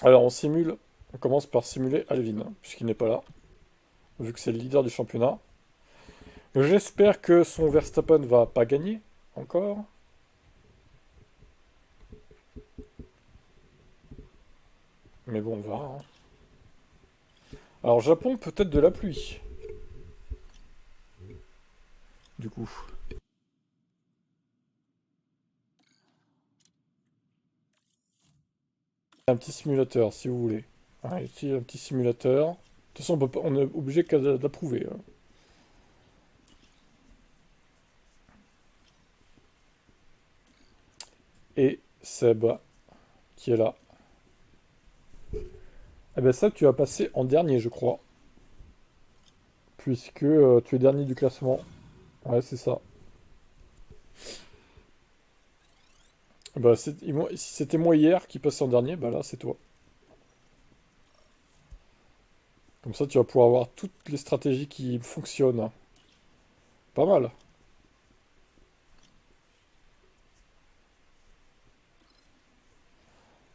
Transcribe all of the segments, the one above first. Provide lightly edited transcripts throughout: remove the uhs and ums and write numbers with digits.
Alors on commence par simuler Alvin, puisqu'il n'est pas là, vu que c'est le leader du championnat. J'espère que son Verstappen va pas gagner, encore. Mais bon, on verra, hein. Alors Japon, peut-être de la pluie, du coup. Un petit simulateur, si vous voulez. Ah, ici, un petit simulateur. De toute façon, on est obligé d'approuver, hein. Et Seb, qui est là. Eh ben ça, tu vas passer en dernier, je crois. Puisque tu es dernier du classement. Ouais, c'est ça. Bah, si c'était moi hier qui passais en dernier, bah là, c'est toi. Comme ça, tu vas pouvoir avoir toutes les stratégies qui fonctionnent. Pas mal.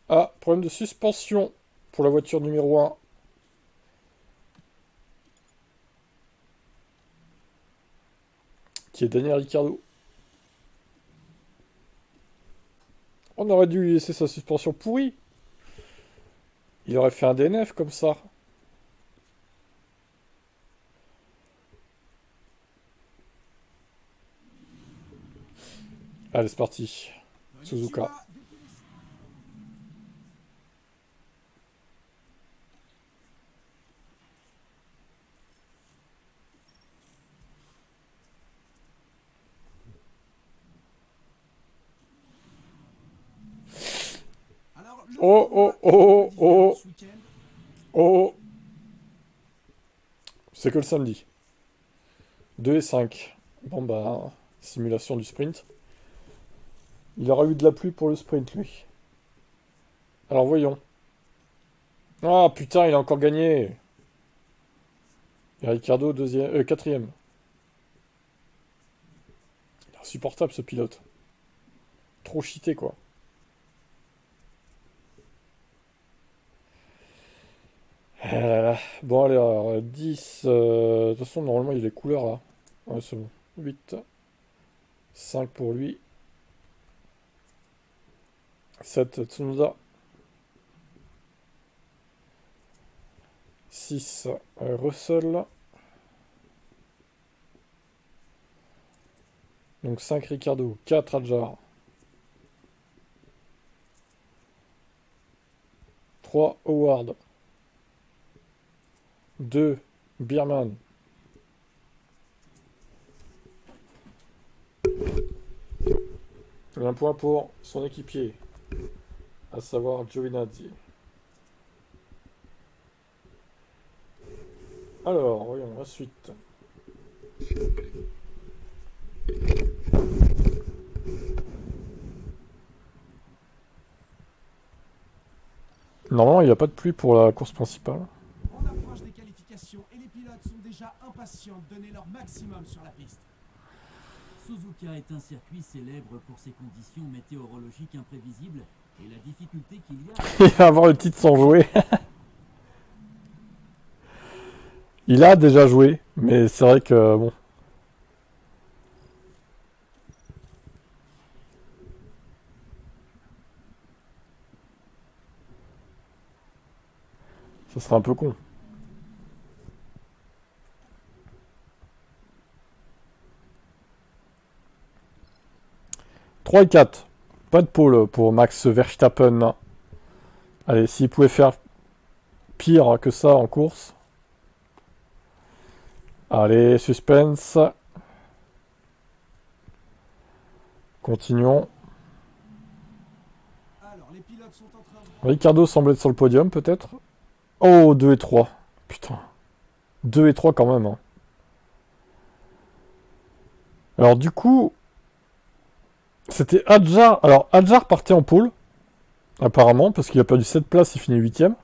Ah, problème de suspension pour la voiture numéro un, qui est Daniel Ricciardo. On aurait dû lui laisser sa suspension pourrie. Il aurait fait un DNF comme ça. Allez, c'est parti. Suzuka. Oh, oh, oh, oh, oh. C'est que le samedi. 2 et 5. Bon bah, simulation du sprint. Il aura eu de la pluie pour le sprint, lui. Alors voyons. Ah putain, il a encore gagné. Et Ricardo, quatrième. Il est insupportable ce pilote. Trop cheaté quoi. Ah là là. Bon allez, alors 10. De toute façon, normalement il y a les couleurs là. Ouais, c'est bon. 8. 5 pour lui. 7 Tsunoda. 6 Russell. Donc 5 Ricardo. 4 Adjar. 3 Howard. 2 Bierman. Et un point pour son équipier, à savoir Giovinazzi. Alors, voyons la suite. Normalement, il n'y a pas de pluie pour la course principale. On approche des qualifications et les pilotes sont déjà impatients de donner leur maximum sur la piste. Suzuka est un circuit célèbre pour ses conditions météorologiques imprévisibles et la difficulté qu'il y a à Il va avoir le prévoir titre sans jouer. Il a déjà joué, mais c'est vrai que bon. Ça serait un peu con. 3 et 4. Pas de pole pour Max Verstappen. Allez, s'il pouvait faire pire que ça en course. Allez, suspense. Continuons. Alors, les pilotes sont en train de... Ricardo semble être sur le podium, peut-être. Oh, 2 et 3. Putain. 2 et 3 quand même, hein. Alors, du coup, c'était Adjar. Alors, Adjar partait en pole, apparemment, parce qu'il a perdu 7 places, il finit 8ème.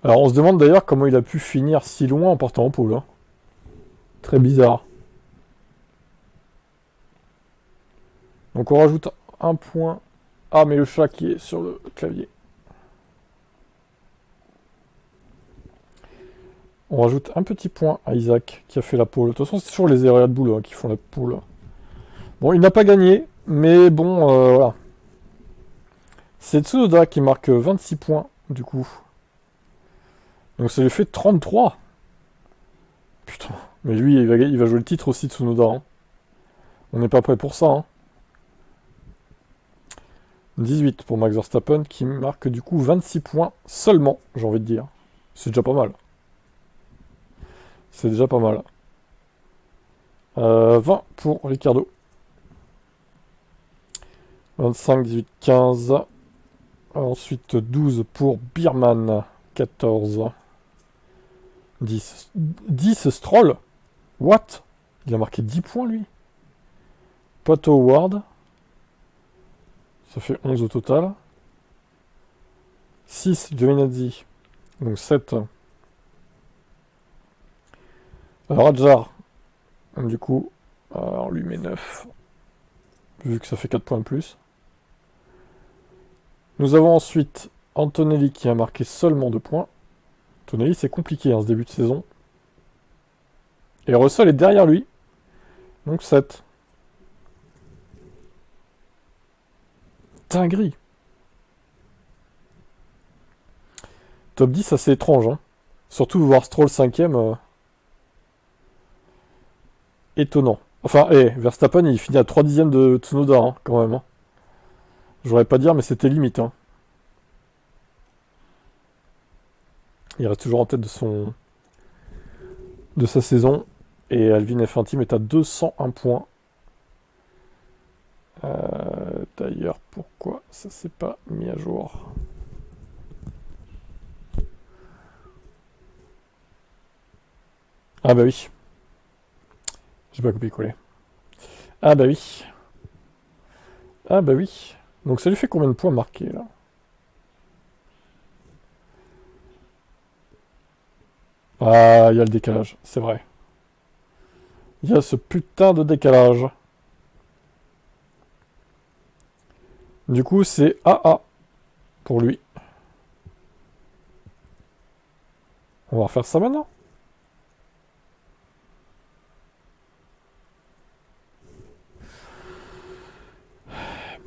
Alors, on se demande d'ailleurs comment il a pu finir si loin en partant en pole, hein. Très bizarre. Donc, on rajoute un point Ah, mais le chat qui est sur le clavier. On rajoute un petit point à Isaac qui a fait la pole. De toute façon, c'est toujours les Red Bull qui font la pole. Bon, il n'a pas gagné, mais bon, voilà. C'est Tsunoda qui marque 26 points, du coup. Donc ça lui fait 33. Putain. Mais lui, il va jouer le titre aussi, Tsunoda. Hein. On n'est pas prêt pour ça. Hein. 18 pour Max Verstappen, qui marque du coup 26 points seulement, j'ai envie de dire. C'est déjà pas mal. C'est déjà pas mal. 20 pour Ricardo. 25, 18, 15. Ensuite 12 pour Bierman. 14. 10. 10 Stroll. What? Il a marqué 10 points lui. Pato Howard. Ça fait 11 au total. 6 Giovinazzi. Donc 7. Rajar. Du coup, on lui met 9. Vu que ça fait 4 points de plus. Nous avons ensuite Antonelli qui a marqué seulement 2 points. Antonelli, c'est compliqué ce début de saison. Et Russell est derrière lui. Donc 7. Dinguerie. Top 10 assez étrange. Hein. Surtout voir Stroll 5ème. Étonnant. Enfin, Verstappen, il finit à 3 dixièmes de Tsunoda, hein, quand même. Hein. J'aurais pas dire, mais c'était limite. Hein. Il reste toujours en tête de sa saison. Et Alvin F1 Team est à 201 points. D'ailleurs, pourquoi ça s'est pas mis à jour? Ah bah oui. J'ai pas copié-collé. Ah bah oui. Ah bah oui. Donc ça lui fait combien de points marqués là? Ah, il y a le décalage, c'est vrai. Il y a ce putain de décalage. Du coup, c'est AA pour lui. On va refaire ça maintenant.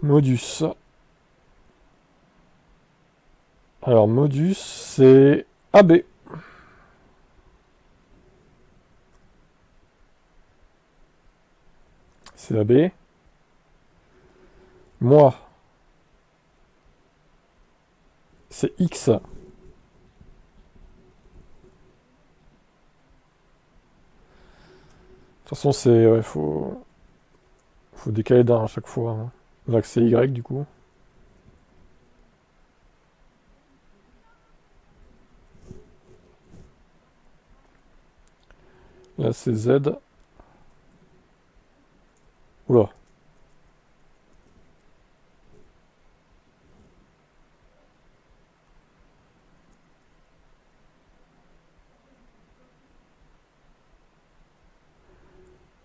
Modus. Alors, Modus, c'est AB. C'est AB. Moi, c'est X. De toute façon, c'est... Ouais, faut décaler d'un à chaque fois. Hein. Là, c'est Y, du coup. Là, c'est Z. Oula.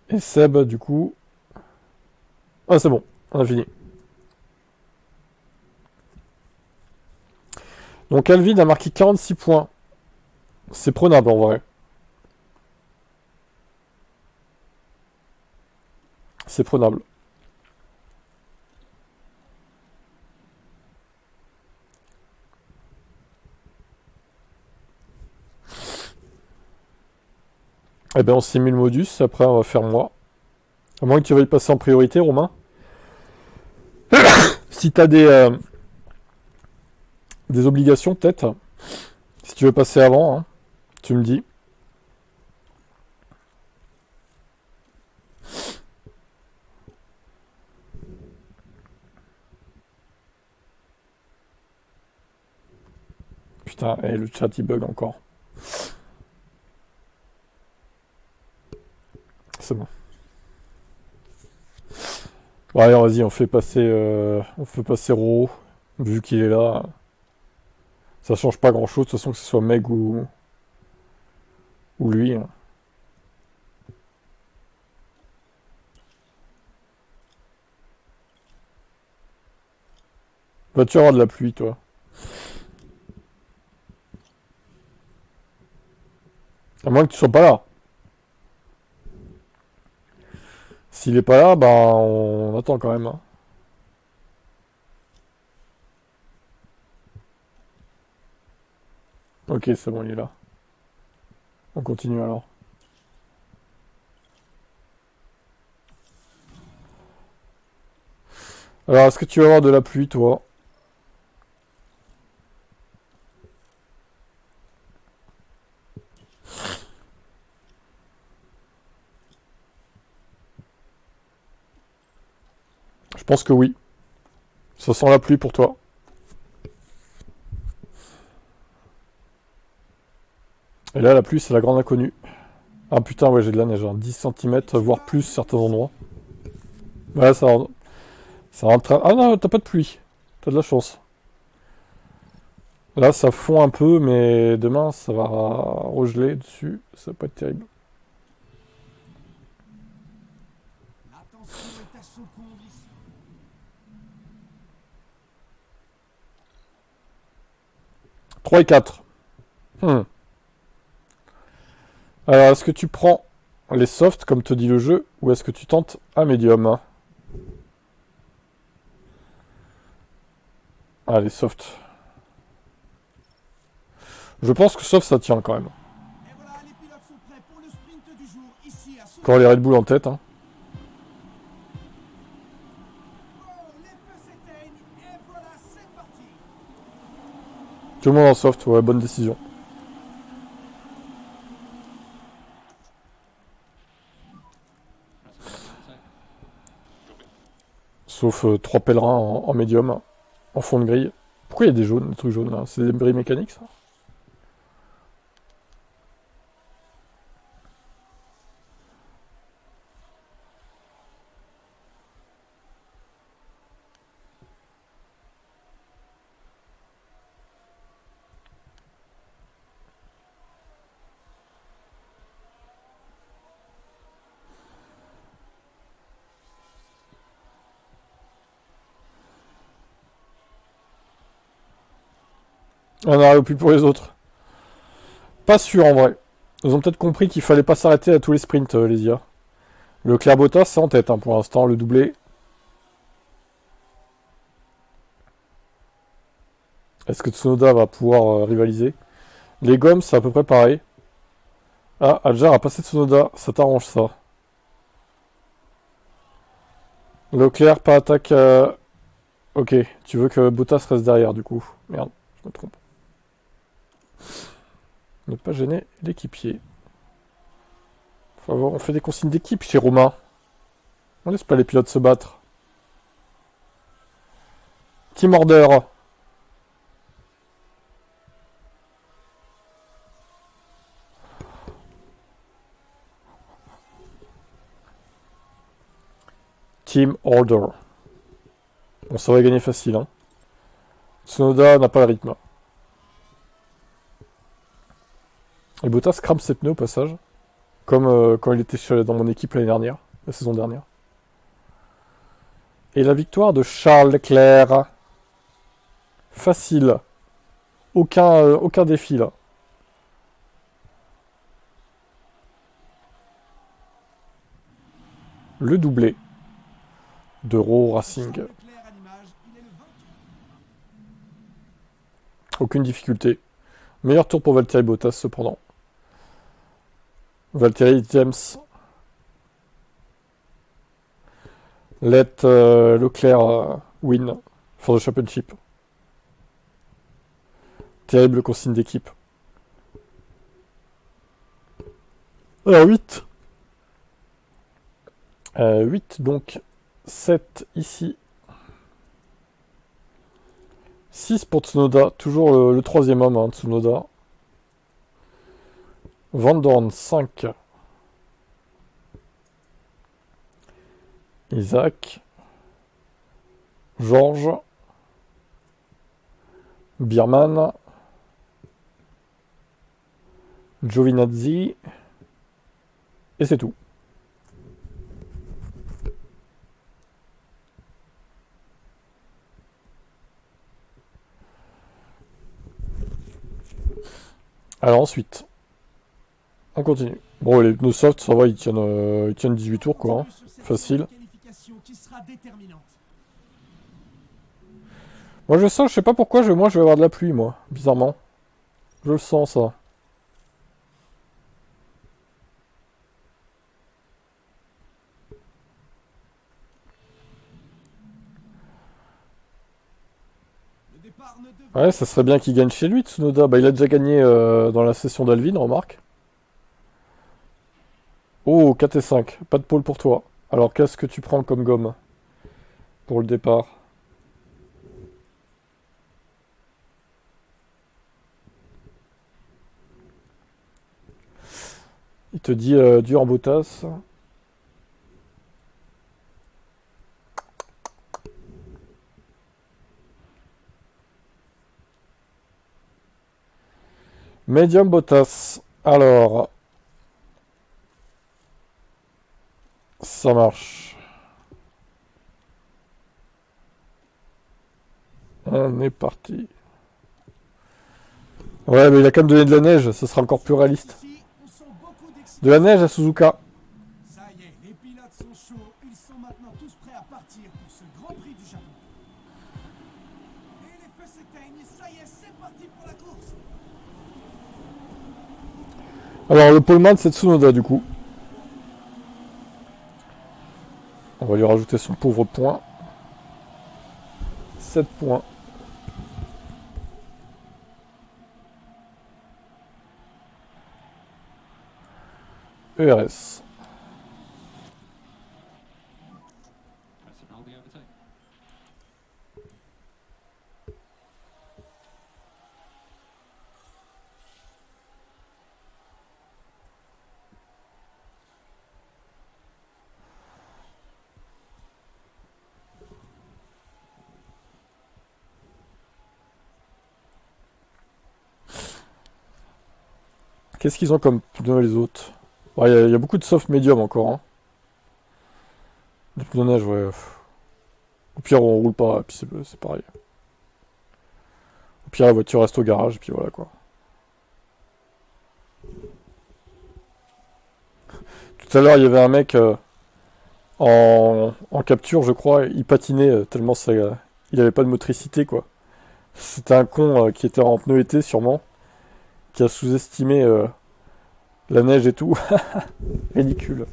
Et Seb, du coup... Ah, c'est bon. On a fini. Donc, Alvin a marqué 46 points. C'est prenable, en vrai. C'est prenable. Eh ben on simule Modus, après on va faire moi. À moins que tu veuilles passer en priorité, Romain. Si t'as des obligations, peut-être. Si tu veux passer avant, hein, tu me dis. Putain, et le chat il bug encore. C'est bon. Bon, allez, vas-y, on fait passer Ro, vu qu'il est là. Ça change pas grand-chose, de toute façon, que ce soit Meg ou lui. Hein. Vas-tu avoir de la pluie, toi? À moins que tu sois pas là. S'il est pas là, bah on attend quand même. Hein. Ok, c'est bon, il est là. On continue alors. Alors, est-ce que tu vas avoir de la pluie, toi? Je pense que oui. Ça sent la pluie pour toi. Et là, la pluie, c'est la grande inconnue. Ah putain, ouais, j'ai de la neige. Hein. 10 cm, voire plus, certains endroits. Ouais, ça rentre. Ah non, t'as pas de pluie. T'as de la chance. Là, ça fond un peu, mais demain, ça va regeler dessus. Ça va pas être terrible. L'attention est à son comble ici. Trois et 4. Alors, est-ce que tu prends les softs, comme te dit le jeu, ou est-ce que tu tentes un médium? Ah, les softs. Je pense que soft, ça tient quand même. Et voilà, les pilotes sont prêts pour le sprint du jour, ici à Suzuka. Quand les Red Bull en tête, hein. Oh, les feux s'éteignent, et voilà, c'est parti. Tout le monde en soft, ouais, bonne décision. Sauf 3 pèlerins en médium, en fond de grille. Pourquoi il y a des jaunes, des trucs jaunes là? C'est des grilles mécaniques ça? On arrive au plus pour les autres. Pas sûr en vrai. Ils ont peut-être compris qu'il fallait pas s'arrêter à tous les sprints, les IA. Le Bottas, c'est en tête hein, pour l'instant, le doublé. Est-ce que Tsunoda va pouvoir rivaliser? Les gommes, c'est à peu près pareil. Ah, Adjar a passé Tsunoda, ça t'arrange ça. Leclerc, pas attaque. Ok, tu veux que Bottas reste derrière du coup. Merde, je me trompe. Ne pas gêner l'équipier. On fait des consignes d'équipe chez Romain. On laisse pas les pilotes se battre. Team Order. Team Order. Bon, ça va gagner facile. Hein. Tsunoda n'a pas le rythme. Et Bottas crame ses pneus au passage. Comme quand il était dans mon équipe l'année dernière. La saison dernière. Et la victoire de Charles Leclerc. Facile. Aucun défi là. Le doublé d'Euro Racing. Charles Leclerc à l'image, il est le vainqueur. Aucune difficulté. Meilleur tour pour Valtteri Bottas cependant. Valtteri James. Let Leclerc win for the championship. Terrible consigne d'équipe. Alors 8. 8 donc. 7 ici. 6 pour Tsunoda. Toujours le troisième homme, hein, Tsunoda. Van Dorn 5. Isaac. Georges. Bierman. Giovinazzi. Et c'est tout. Alors ensuite, on continue. Bon, les pneus soft, ça va, ils tiennent 18 tours, quoi. Hein. Continue sur cette Facile. série de qualification qui sera déterminante. Moi, je sens, je sais pas pourquoi, moi, je vais avoir de la pluie, moi. Bizarrement. Je le sens, ça. Le départ ne devrait Ouais, ça serait bien qu'il gagne chez lui, Tsunoda. Bah, il a déjà gagné dans la session d'Alvin, remarque. Oh, 4 et 5. Pas de pôle pour toi. Alors, qu'est-ce que tu prends comme gomme pour le départ? Il te dit dur Bottas. Medium Bottas. Alors, ça marche. On est parti. Ouais, mais il a quand même donné de la neige, ça sera encore plus réaliste. ici, on sent beaucoup De la d'excitation. neige à Suzuka. Ça y est, les pilotes sont chauds. Ils sont maintenant tous prêts à partir pour ce Grand Prix du Japon. Et les feux s'éteignent. Ça y est, c'est parti pour la course. Alors, le poleman, c'est Tsunoda, du coup. On va lui rajouter son pauvre point. 7 points. ERS. Qu'est-ce qu'ils ont comme pneus les autres? Ouais, il y a beaucoup de soft medium encore. Hein. Des pneus neige, ouais. Au pire, on roule pas, et puis c'est pareil. Au pire, la voiture reste au garage, et puis voilà quoi. Tout à l'heure, il y avait un mec en capture, je crois, il patinait tellement il avait pas de motricité quoi. C'était un con qui était en pneu été sûrement, qui a sous-estimé la neige et tout. Ridicule.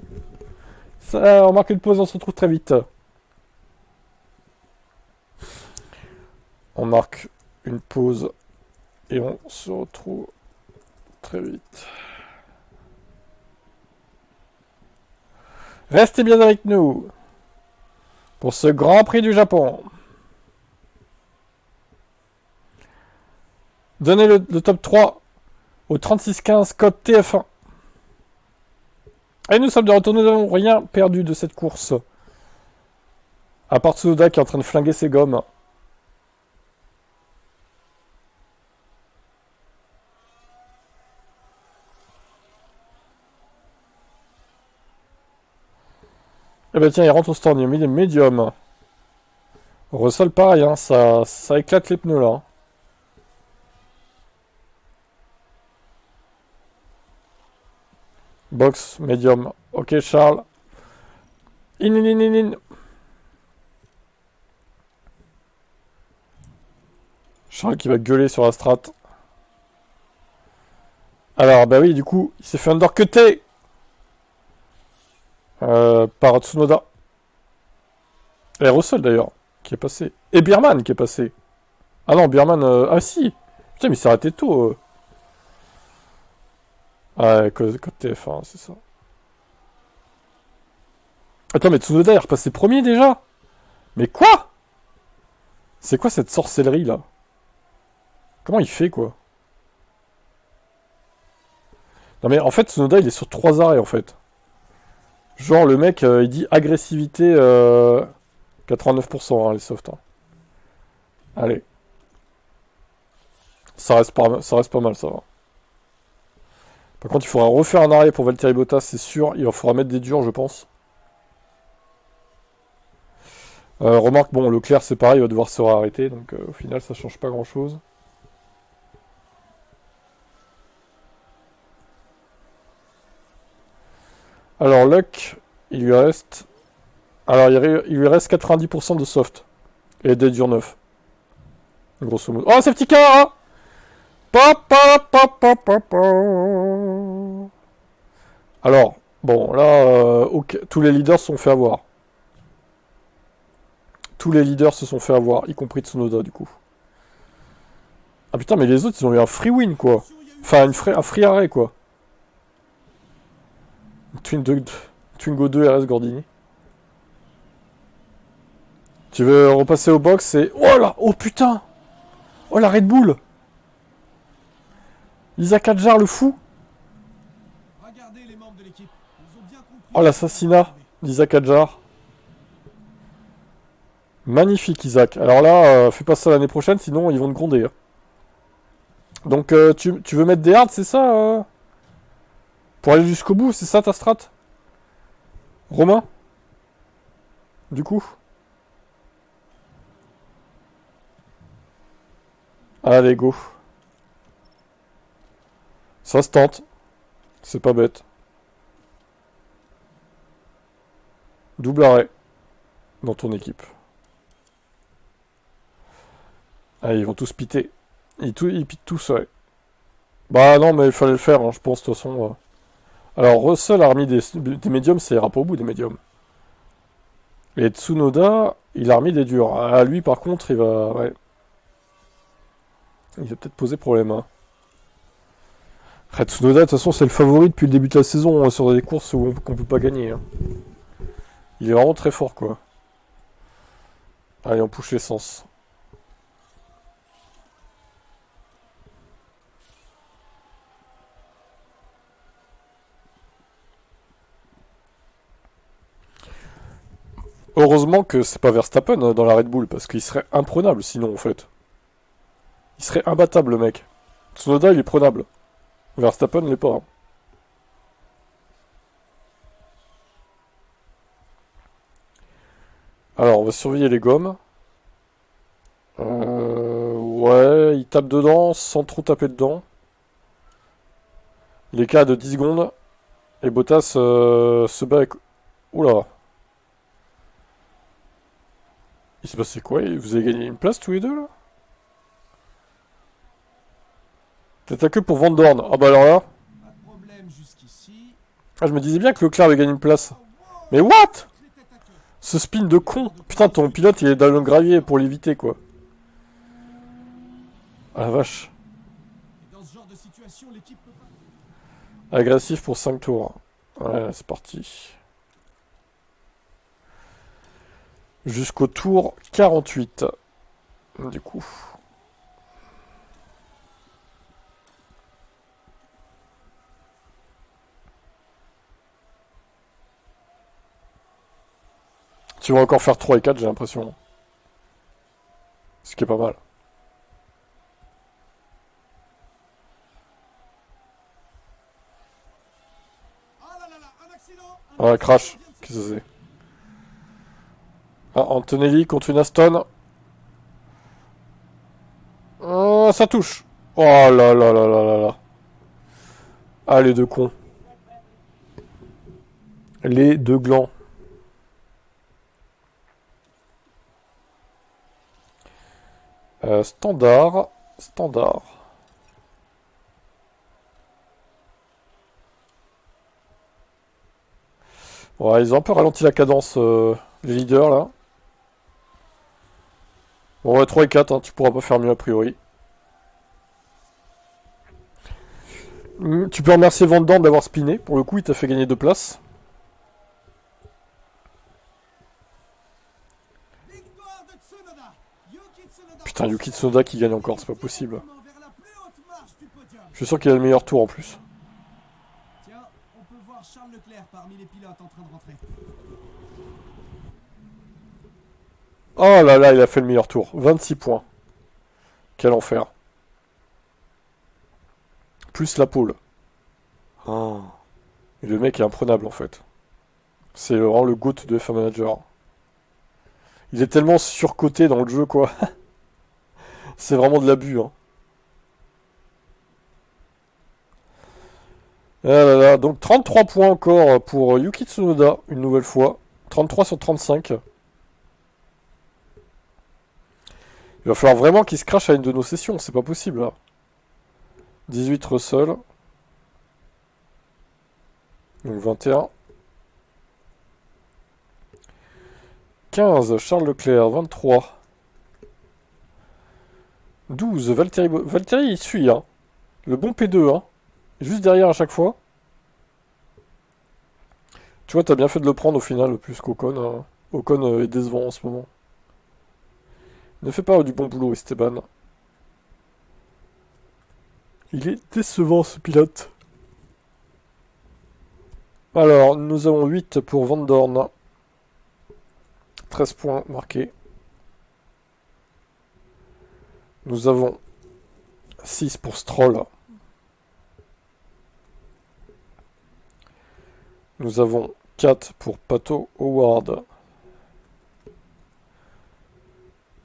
Ça, on marque une pause, on se retrouve très vite. On marque une pause et on se retrouve très vite. Restez bien avec nous pour ce Grand Prix du Japon. Donnez le top 3 au 36-15 code TF1. Et nous sommes de retour, nous n'avons rien perdu de cette course. À part Tsunoda qui est en train de flinguer ses gommes. Eh ben tiens, il rentre au stand, il a mis des médiums. Russell pareil, hein, ça éclate les pneus là. Hein. Box, médium. Ok Charles. In. Charles qui va gueuler sur la strat. Alors, bah oui, du coup, il s'est fait undercutter par Tsunoda. Et Russell d'ailleurs, qui est passé. Et Bierman qui est passé. Ah non, Bierman... Ah si. Putain, mais il s'est arrêté tôt. Ouais, code TF1, c'est ça. Attends, mais Tsunoda est repassé premier déjà? Mais quoi? C'est quoi cette sorcellerie là? Comment il fait quoi? Non mais en fait Tsunoda il est sur 3 arrêts en fait. Genre le mec il dit agressivité 89% hein, les softs. Hein. Allez. Ça reste pas mal ça va. Par contre il faudra refaire un arrêt pour Valtteri Bottas c'est sûr. Il faudra mettre des durs je pense. Remarque bon Leclerc c'est pareil il va devoir se réarrêter donc au final ça change pas grand chose. Alors, Luck, il lui reste... Alors, il lui reste 90% de soft. Et des durs 9. Grosso modo. Oh, safety car hein. Alors, bon, là, ok, tous les leaders se sont fait avoir. Tous les leaders se sont fait avoir, y compris Tsunoda, du coup. Ah putain, mais les autres, ils ont eu un free win, quoi. Enfin, un free arrêt, quoi. Twingo 2 RS Gordini. Tu veux repasser au box et... Oh là. Oh putain. Oh la Red Bull. Isaac Adjar, le fou. Regardez les membres de l'équipe. Ils ont bien compris. Oh l'assassinat d'Isaac Adjar. Magnifique Isaac. Alors là, fais pas ça l'année prochaine, sinon ils vont te gronder. Hein. Donc tu veux mettre des hards, c'est ça pour aller jusqu'au bout, c'est ça ta strat Romain du coup allez, go. Ça se tente. C'est pas bête. Double arrêt dans ton équipe. Ah, ils vont tous piter. Ils pitent tous, ouais. Bah non, mais il fallait le faire, hein, je pense, de toute façon. Alors, Russell a remis des médiums, ça ira pas au bout des médiums. Et Tsunoda, il a remis des durs. Ah, lui, par contre, il va... Ouais. Il va peut-être poser problème. Hein. Tsunoda, de toute façon, c'est le favori depuis le début de la saison, hein, sur des courses qu'on peut pas gagner. Hein. Il est vraiment très fort, quoi. Allez, on push l'essence. Heureusement que c'est pas Verstappen dans la Red Bull, parce qu'il serait imprenable sinon, en fait. Il serait imbattable, le mec. Tsunoda, il est prenable. Verstappen l'est pas. Hein. Alors, on va surveiller les gommes. Ouais, il tape dedans sans trop taper dedans. Il est cas de 10 secondes. Et Bottas se bat avec... Oula. Il s'est passé quoi? Vous avez gagné une place tous les deux, là? Peut-être que pour Van Dorn. Ah bah alors là... Pas de problème jusqu'ici. Ah, je me disais bien que Leclerc avait gagné une place. Mais what? Ce spin de con. Putain, ton pilote, il est dans le gravier pour l'éviter, quoi. Ah la vache. Et dans ce genre de situation, l'équipe peut pas... Agressif pour 5 tours. Ouais, c'est parti. Jusqu'au tour 48. Du coup. Tu vas encore faire 3 et 4, j'ai l'impression. Ce qui est pas mal. Ah là là là, un accident. Ouais, crash. Qu'est-ce que c'est? Ah, Antonelli contre une Aston. Oh, ça touche. Oh là là là là là là. Ah, les deux cons. Les deux glands. Standard. Standard. Ouais, ils ont un peu ralenti la cadence, les leaders, là. Bon, ouais, 3 et 4, hein, tu pourras pas faire mieux a priori. Tu peux remercier Van Dorn d'avoir spiné. Pour le coup, il t'a fait gagner 2 places. Victoire de Tsunoda. Yuki Tsunoda. Putain, Yuki Tsunoda qui gagne encore, c'est pas possible. Vers la plus haute marche du podium. Je suis sûr qu'il a le meilleur tour en plus. Tiens, on peut voir Charles Leclerc parmi les pilotes en train de rentrer. Oh là là, il a fait le meilleur tour. 26 points. Quel enfer. Plus la pole. Oh. Et le mec est imprenable en fait. C'est vraiment le GOAT de F1 Manager. Il est tellement surcoté dans le jeu quoi. C'est vraiment de l'abus. Hein. Ah là là, donc 33 points encore pour Yuki Tsunoda, une nouvelle fois. 33 sur 35. Il va falloir vraiment qu'il se crache à une de nos sessions, c'est pas possible là. 18 Russell. Donc 21. 15 Charles Leclerc, 23. 12 Valtteri. Valtteri il suit, hein. Le bon P2, hein. Juste derrière à chaque fois. Tu vois, t'as bien fait de le prendre au final, plus qu'Ocon. Ocon est décevant en ce moment. Ne fais pas du bon boulot, Esteban. Il est décevant, ce pilote. Alors, nous avons 8 pour Van Dorn. 13 points marqués. Nous avons 6 pour Stroll. Nous avons 4 pour Pato Howard.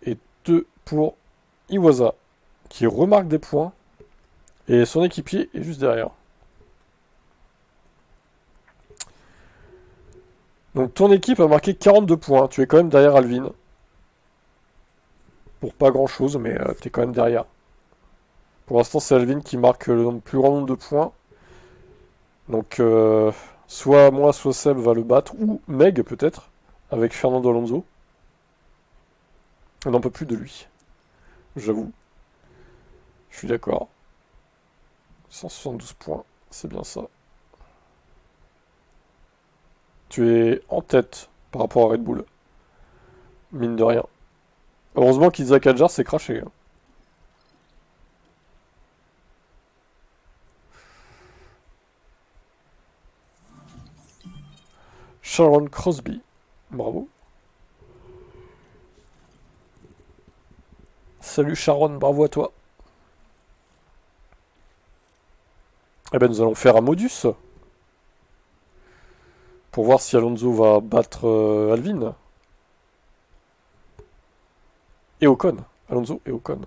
Et 2 pour Iwasa, qui remarque des points. Et son équipier est juste derrière. Donc ton équipe a marqué 42 points. Tu es quand même derrière Alvin. Pour pas grand chose, mais tu es quand même derrière. Pour l'instant, c'est Alvin qui marque le plus grand nombre de points. Donc, soit moi, soit Seb va le battre. Ou Meg, peut-être. Avec Fernando Alonso. On n'en peut plus de lui. J'avoue. Je suis d'accord. 172 points. C'est bien ça. Tu es en tête par rapport à Red Bull. Mine de rien. Heureusement qu'Isaac Adjar s'est craché. Hein. Sharon Crosby. Bravo. Salut Sharon, bravo à toi. Eh ben nous allons faire un modus. Pour voir si Alonso va battre Alvin. Et Ocon. Alonso et Ocon.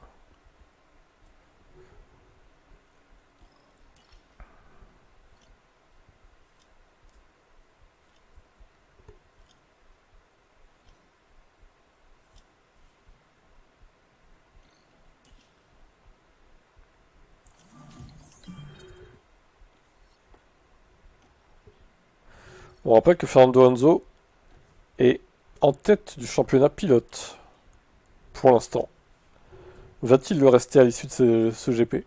On rappelle que Fernando Alonso est en tête du championnat pilote. Pour l'instant. Va-t-il le rester à l'issue de ce GP?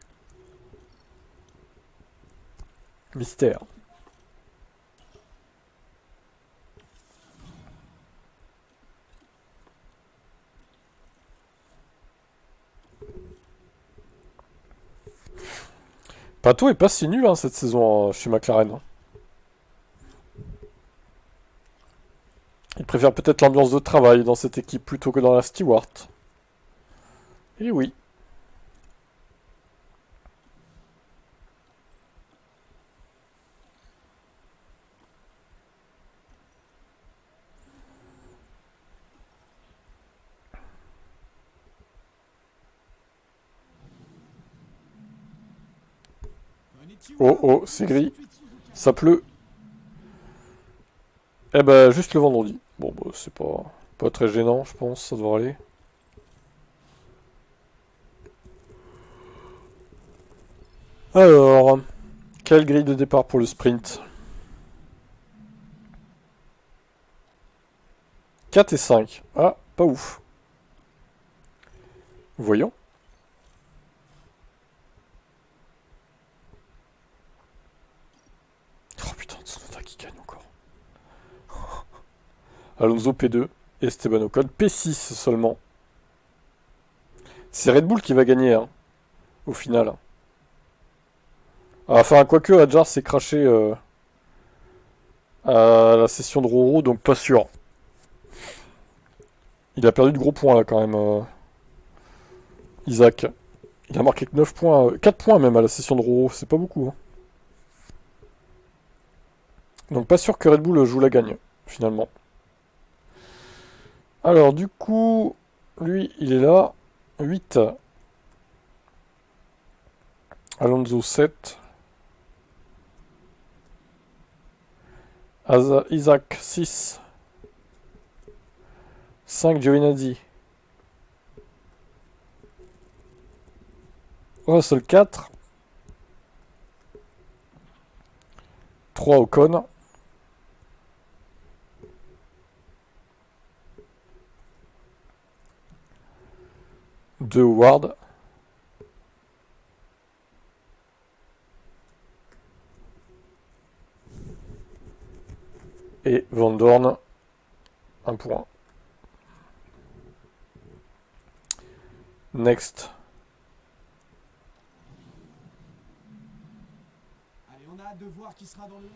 Mystère. Pato est pas si nul hein, cette saison chez McLaren. Hein. Il préfère peut-être l'ambiance de travail dans cette équipe plutôt que dans la Stewart. Et oui. Oh oh, c'est gris. Ça pleut. Eh ben, juste le vendredi. Bon, bah, c'est pas très gênant, je pense, ça devrait aller. Alors, quelle grille de départ pour le sprint? 4 et 5. Ah, pas ouf. Voyons. Oh putain, Tsunoda qui gagne encore. Alonso P2, Esteban Ocon P6 seulement. C'est Red Bull qui va gagner, hein, au final. Enfin, quoique Adjar s'est craché à la session de Roro, donc pas sûr. Il a perdu de gros points là quand même, Isaac. Il a marqué que 9 points, 4 points même à la session de Roro, c'est pas beaucoup. Hein. Donc pas sûr que Red Bull joue la gagne, finalement. Alors du coup, lui il est là, 8. Alonso 7. Isaac 6. 5 Giovinazzi. Russell 4. 3 Ocon. Deux Howard. Et Van Dorn, 1 point. Next. Allez, on a hâte de voir qui sera dans le...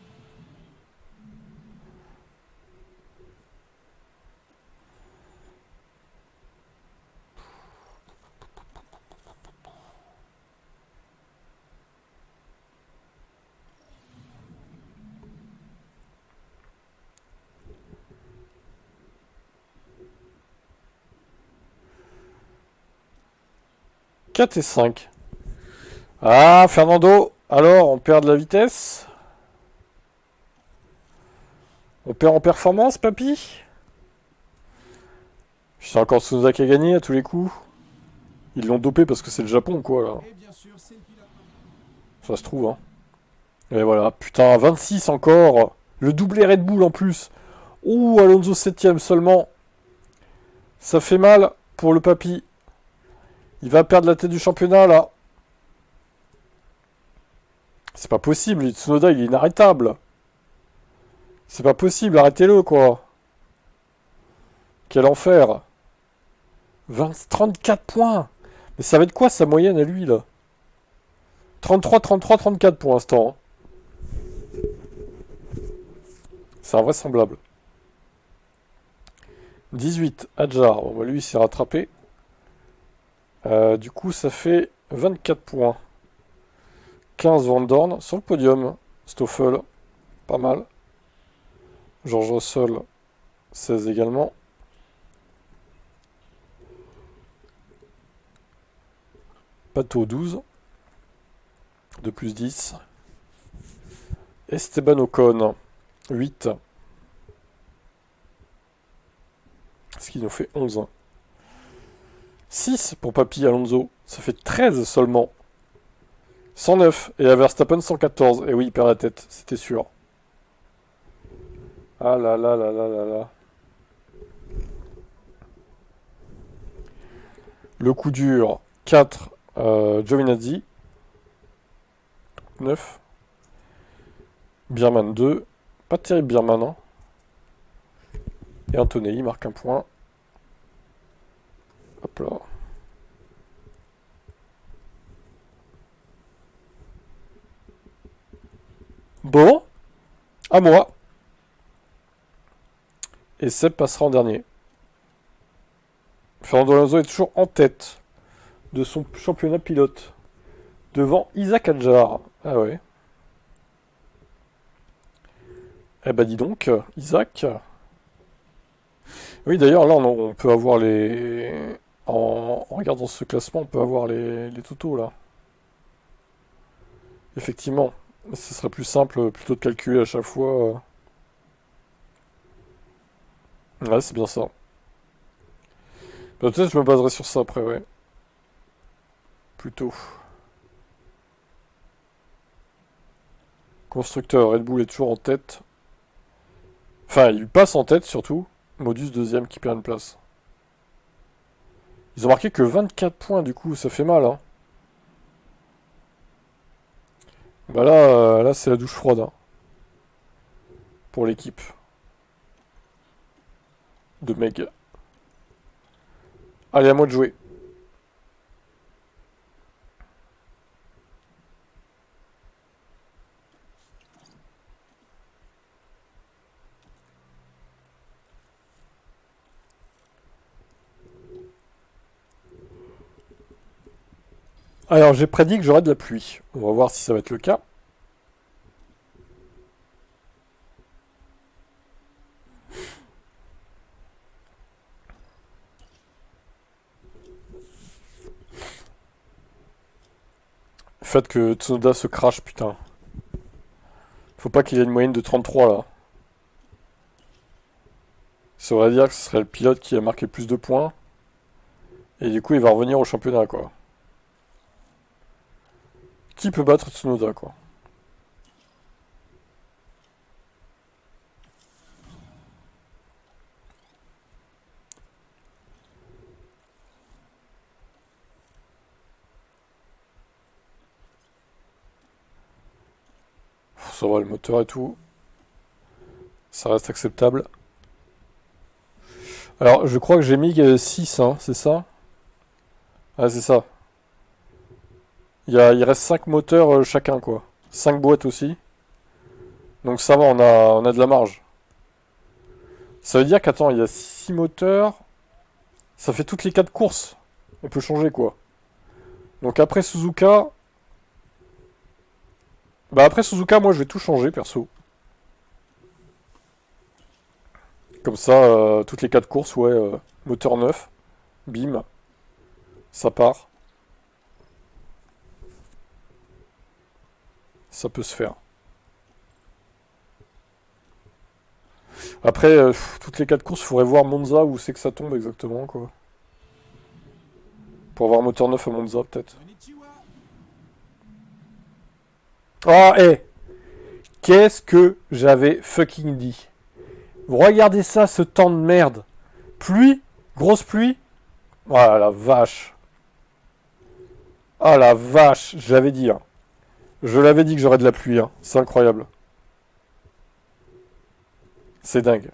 Et 5. Ah, Fernando. Alors, on perd de la vitesse. On perd en performance, papy. C'est encore Tsunoda qui a gagné à tous les coups. Ils l'ont dopé parce que c'est le Japon, quoi, là. Et bien sûr, c'est le pilote. Ça se trouve, hein. Et voilà, putain, 26 encore. Le doublé Red Bull en plus. Ouh, Alonso 7ème seulement. Ça fait mal pour le papy. Il va perdre la tête du championnat, là. C'est pas possible, Tsunoda, il est inarrêtable. C'est pas possible, arrêtez-le, quoi. Quel enfer. 34 points. Mais ça va être quoi, sa moyenne à lui, là? 33, 33, 34 pour l'instant. C'est invraisemblable. 18, Adjar. Bon, bah, lui, il s'est rattrapé. Du coup, ça fait 24 points. 15 Van Dorn sur le podium. Stoffel, pas mal. George Russell, 16 également. Pato, 12. De plus 10. Esteban Ocon, 8. Ce qui nous fait 11. 6 pour Papy Alonso. Ça fait 13 seulement. 109. Et à Verstappen, 114. Et oui, il perd la tête. C'était sûr. Ah là là là là là là. Le coup dur. 4. Giovinazzi. 9. Bierman 2. Pas terrible Bierman, hein. Et Antonelli marque un point. Hop là. Bon. À moi. Et Seb passera en dernier. Fernando Alonso est toujours en tête de son championnat pilote. Devant Isaac Adjar. Ah ouais. Eh bah dis donc, Isaac. Oui, d'ailleurs, là, on peut avoir les... En regardant ce classement, on peut avoir les totaux, là. Effectivement. Ce serait plus simple, plutôt de calculer à chaque fois. Ouais, c'est bien ça. Peut-être que je me baserai sur ça après, ouais. Plutôt. Constructeur, Red Bull est toujours en tête. Enfin, il passe en tête, surtout. Modus deuxième qui perd une place. Ils ont marqué que 24 points, du coup, ça fait mal, hein. Bah là, là c'est la douche froide, hein. Pour l'équipe. De Meg. Allez, à moi de jouer. Alors, j'ai prédit que j'aurais de la pluie. On va voir si ça va être le cas. Le fait que Tsunoda se crache, putain. Faut pas qu'il ait une moyenne de 33, là. Ça voudrait dire que ce serait le pilote qui a marqué le plus de points. Et du coup, il va revenir au championnat, quoi. Qui peut battre Tsunoda, quoi? Ça va, le moteur et tout. Ça reste acceptable. Alors, je crois que j'ai mis 6, hein, c'est ça? Ah, c'est ça. Il reste 5 moteurs chacun, quoi. 5 boîtes aussi. Donc ça va, on a de la marge. Ça veut dire qu'attends, il y a 6 moteurs. Ça fait toutes les 4 courses. On peut changer, quoi. Donc après Suzuka... Bah après Suzuka, moi je vais tout changer, perso. Comme ça, toutes les 4 courses, ouais, moteur neuf. Bim. Ça part. Ça peut se faire. Après, toutes les 4 courses, il faudrait voir Monza où c'est que ça tombe exactement, quoi. Pour avoir un moteur neuf à Monza, peut-être. Konnichiwa. Ah, hé! Qu'est-ce que j'avais fucking dit? Regardez ça, ce temps de merde. Pluie? Grosse pluie? Oh la vache. Ah la vache, je l'avais dit, hein. Je l'avais dit que j'aurais de la pluie, hein. C'est incroyable. C'est dingue.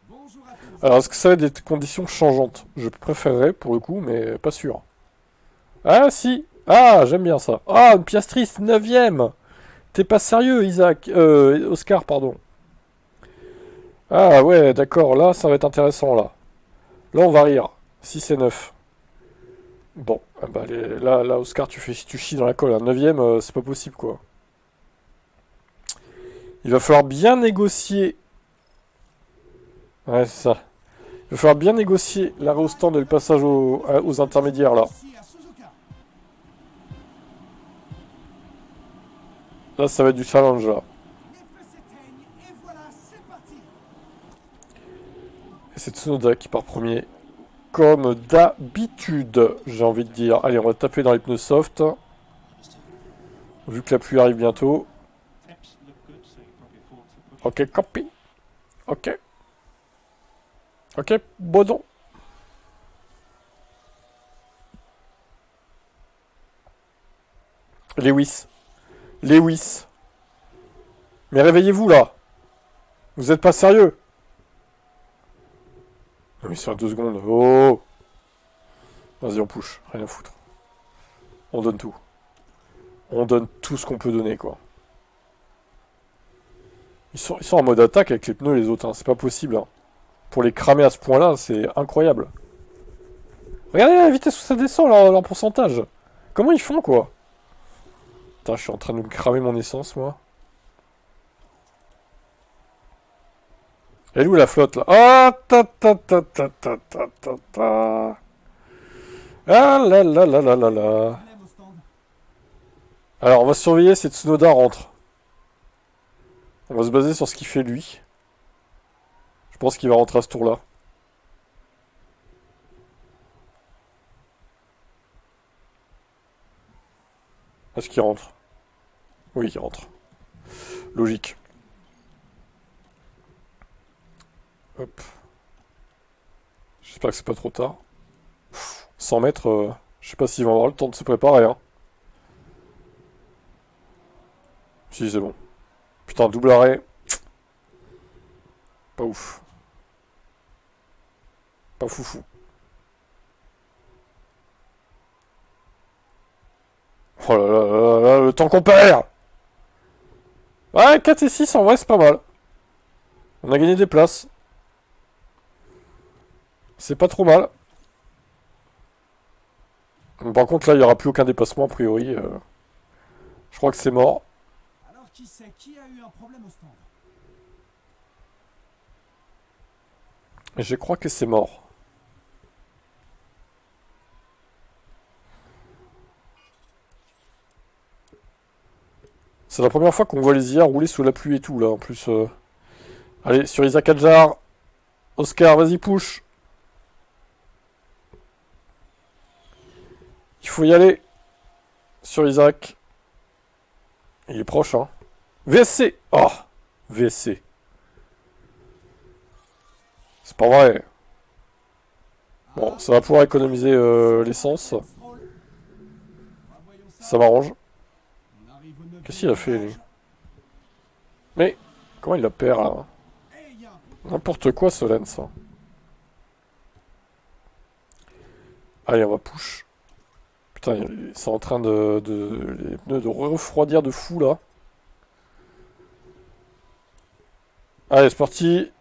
Bonjour à tous. Alors, est-ce que ça va être des conditions changeantes? Je préférerais, pour le coup, mais pas sûr. Ah, si! Ah, j'aime bien ça. Ah, une Piastri, 9ème! T'es pas sérieux, Isaac? Oscar, pardon. Ah, ouais, d'accord, là, ça va être intéressant, là. Là, on va rire. 6 et 9. Bon, ah bah, là, Oscar, tu chies dans la colle. 9ème, c'est pas possible, quoi. Il va falloir bien négocier. Ouais, c'est ça. Il va falloir bien négocier l'arrêt au stand et le passage aux intermédiaires, là. Ici à Suzuka. Là, ça va être du challenge, là. Les feux s'éteignent et voilà, c'est parti. Et c'est Tsunoda qui part premier. Comme d'habitude, j'ai envie de dire. Allez, on va taper dans les pneus soft. Vu que la pluie arrive bientôt. Ok, copy. Ok. Ok, Bodon. Lewis. Lewis. Mais réveillez-vous, là. Vous êtes pas sérieux? Non, mais c'est à 2 secondes. Oh. Vas-y, on push. Rien à foutre. On donne tout. On donne tout ce qu'on peut donner, quoi. Ils sont en mode attaque avec les pneus, les autres. Hein. C'est pas possible. Hein. Pour les cramer à ce point-là, c'est incroyable. Regardez la vitesse où ça descend, leur pourcentage. Comment ils font, quoi? Putain, je suis en train de me cramer mon essence, moi. Elle est où la flotte, là? Ah, ta ta ta ta ta ta ta ta. Ah là là là là là là. Problème au stand. Alors, on va surveiller si Tsunoda rentre. On va se baser sur ce qu'il fait, lui. Je pense qu'il va rentrer à ce tour-là. Est-ce qu'il rentre? Oui, il rentre. Logique. Hop. J'espère que c'est pas trop tard. 100 mètres, je sais pas s'ils vont avoir le temps de se préparer. Hein. Si, c'est bon. Putain, double arrêt. Pas ouf. Pas foufou. Oh là là là là, le temps qu'on perd! Ouais, 4 et 6, en vrai, c'est pas mal. On a gagné des places. C'est pas trop mal. Par contre, là, il n'y aura plus aucun dépassement, a priori. Je crois que c'est mort. Alors qui sait qui a eu un problème au stand? Et je crois que c'est mort. C'est la première fois qu'on voit les IA rouler sous la pluie et tout, là, en plus. Allez, sur Isaac Adjar. Oscar, vas-y, push. Il faut y aller. Sur Isaac. Il est proche, hein. VSC. Oh, VSC. C'est pas vrai. Bon, ça va pouvoir économiser l'essence. Ça m'arrange. Qu'est-ce qu'il a fait, lui? Mais, comment il la perd, là? N'importe quoi, ce lens. Allez, on va push. Putain, ils sont en train les pneus de refroidir de fou, là. Allez, c'est parti.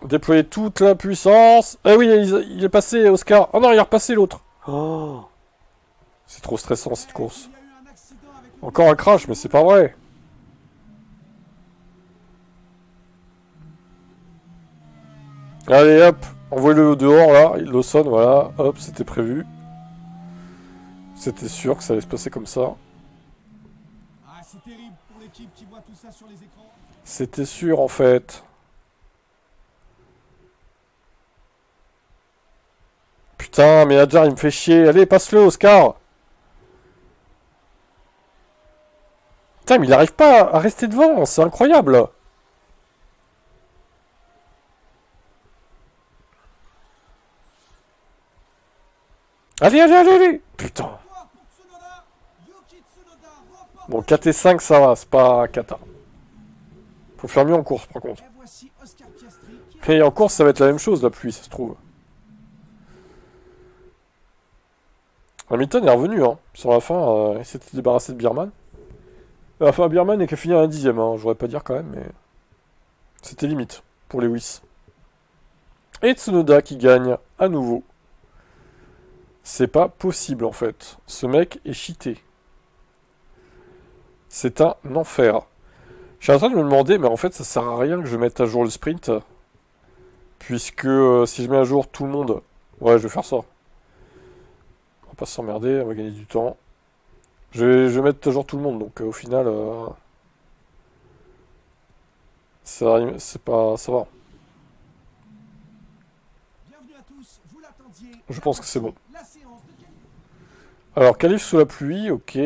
Déployer toute la puissance. Eh oui, il est passé, Oscar. Oh non, il est repassé, l'autre. Oh. C'est trop stressant, cette course. Encore un crash, mais c'est pas vrai. Allez, hop. Envoyez-le dehors, là. Il Lawson, voilà. Hop, c'était prévu. C'était sûr que ça allait se passer comme ça. Ah, c'est terrible pour l'équipe qui voit tout ça sur les écrans. C'était sûr, en fait. Putain, mais Adjar, il me fait chier. Allez, passe-le, Oscar. Putain, mais il arrive pas à rester devant. C'est incroyable. Allez, allez, allez, allez. Putain. Bon, 4 et 5, ça va. C'est pas cata. Faut faire mieux en course, par contre. Et en course, ça va être la même chose, la pluie, ça se trouve. Hamilton est revenu, hein. Sur la fin, il s'était débarrassé de Bierman. Enfin, Bierman n'est qu'à finir un 10ème, hein. J'aurais pas dire quand même, mais... C'était limite, pour Lewis. Et Tsunoda qui gagne, à nouveau. C'est pas possible, en fait. Ce mec est cheaté. C'est un enfer. Je suis en train de me demander, mais en fait, ça sert à rien que je mette à jour le sprint. Puisque si je mets à jour tout le monde... Ouais, je vais faire ça. On va pas s'emmerder, on va gagner du temps. Je vais mettre à jour tout le monde, donc au final... c'est pas... ça va. Je pense que c'est bon. Alors, qualif sous la pluie, ok.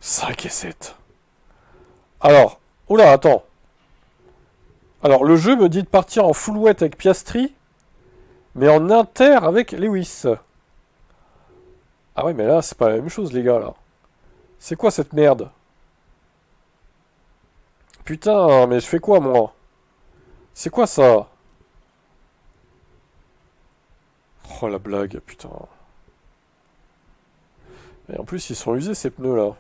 « 5 et 7. Alors, oula, attends. Alors, le jeu me dit de partir en full wet avec Piastri, mais en inter avec Lewis. Ah ouais, mais là, c'est pas la même chose, les gars, là. C'est quoi cette merde? Putain, mais je fais quoi, moi? C'est quoi, ça? Oh, la blague, putain. Et en plus, ils sont usés, ces pneus, là.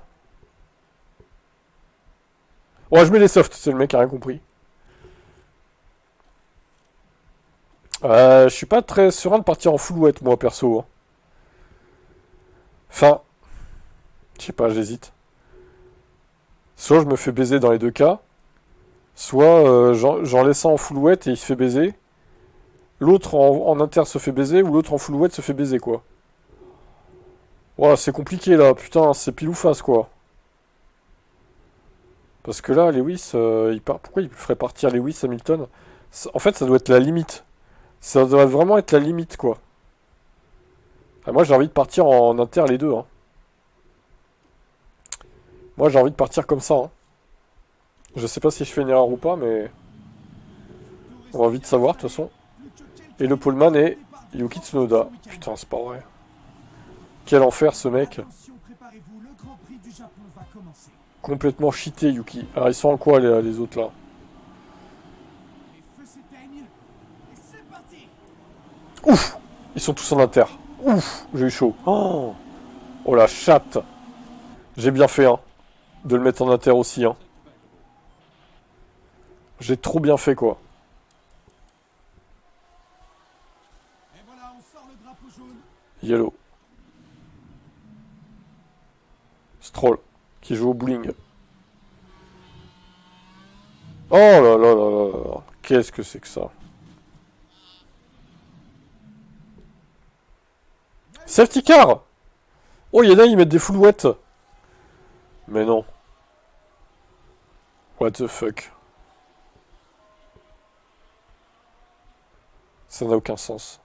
Ouais, je mets les softs, c'est le mec qui a rien compris. Je suis pas très serein de partir en full wet, moi, perso. Hein. Enfin, je sais pas, j'hésite. Soit je me fais baiser dans les deux cas, soit j'en laisse un en full wet et il se fait baiser. L'autre en inter se fait baiser, ou l'autre en full wet se fait baiser, quoi. Voilà, c'est compliqué, là. Putain, c'est pile ou face, quoi. Parce que là, Lewis, pourquoi il ferait partir Lewis Hamilton? En fait, ça doit être la limite. Ça doit vraiment être la limite, quoi. Ah, moi, j'ai envie de partir en inter les deux. Hein. Moi, j'ai envie de partir comme ça. Hein. Je sais pas si je fais une erreur ou pas, mais... On va vite savoir, de toute façon. Et le poleman est Yuki Tsunoda. Putain, c'est pas vrai. Quel enfer, ce mec. Complètement cheaté, Yuki. Alors, ils sont en quoi, les autres, là? Ouf! Ils sont tous en inter. Ouf! J'ai eu chaud. Oh, oh la chatte! J'ai bien fait, hein. De le mettre en inter aussi, hein. J'ai trop bien fait, quoi. Yellow. Stroll, qui joue au bowling. Oh là là là là là. Qu'est-ce que c'est que ça? Safety car! Oh, il y en a, ils mettent des foulouettes. Mais non. What the fuck? Ça n'a aucun sens.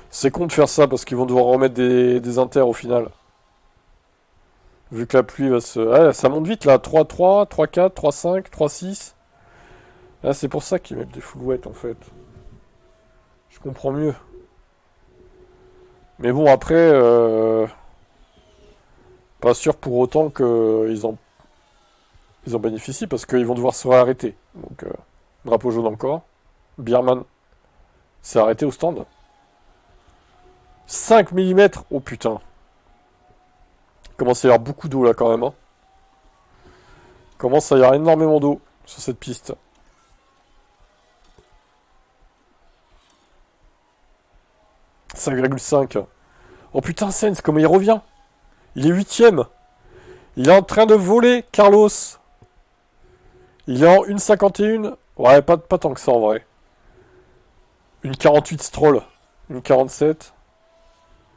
C'est con de faire ça parce qu'ils vont devoir remettre des inters au final. Vu que la pluie va se... Ah, ça monte vite là. 3-3, 3-4, 3-5, 3-6. Ah, c'est pour ça qu'ils mettent des foulouettes en fait. Je comprends mieux. Mais bon, après... Pas sûr pour autant qu'ils en bénéficient parce qu'ils vont devoir se réarrêter. Donc, drapeau jaune encore. Bierman s'est arrêté au stand. 5 mm. Oh putain. Commence à y avoir beaucoup d'eau là quand même. Hein. Commence à y avoir énormément d'eau sur cette piste. « 5,5. Oh putain, Sainz, comment il revient? Il est 8ème. Il est en train de voler, Carlos. Il est en 1,51. Ouais, pas tant que ça en vrai. Une 48 Stroll. Une 47.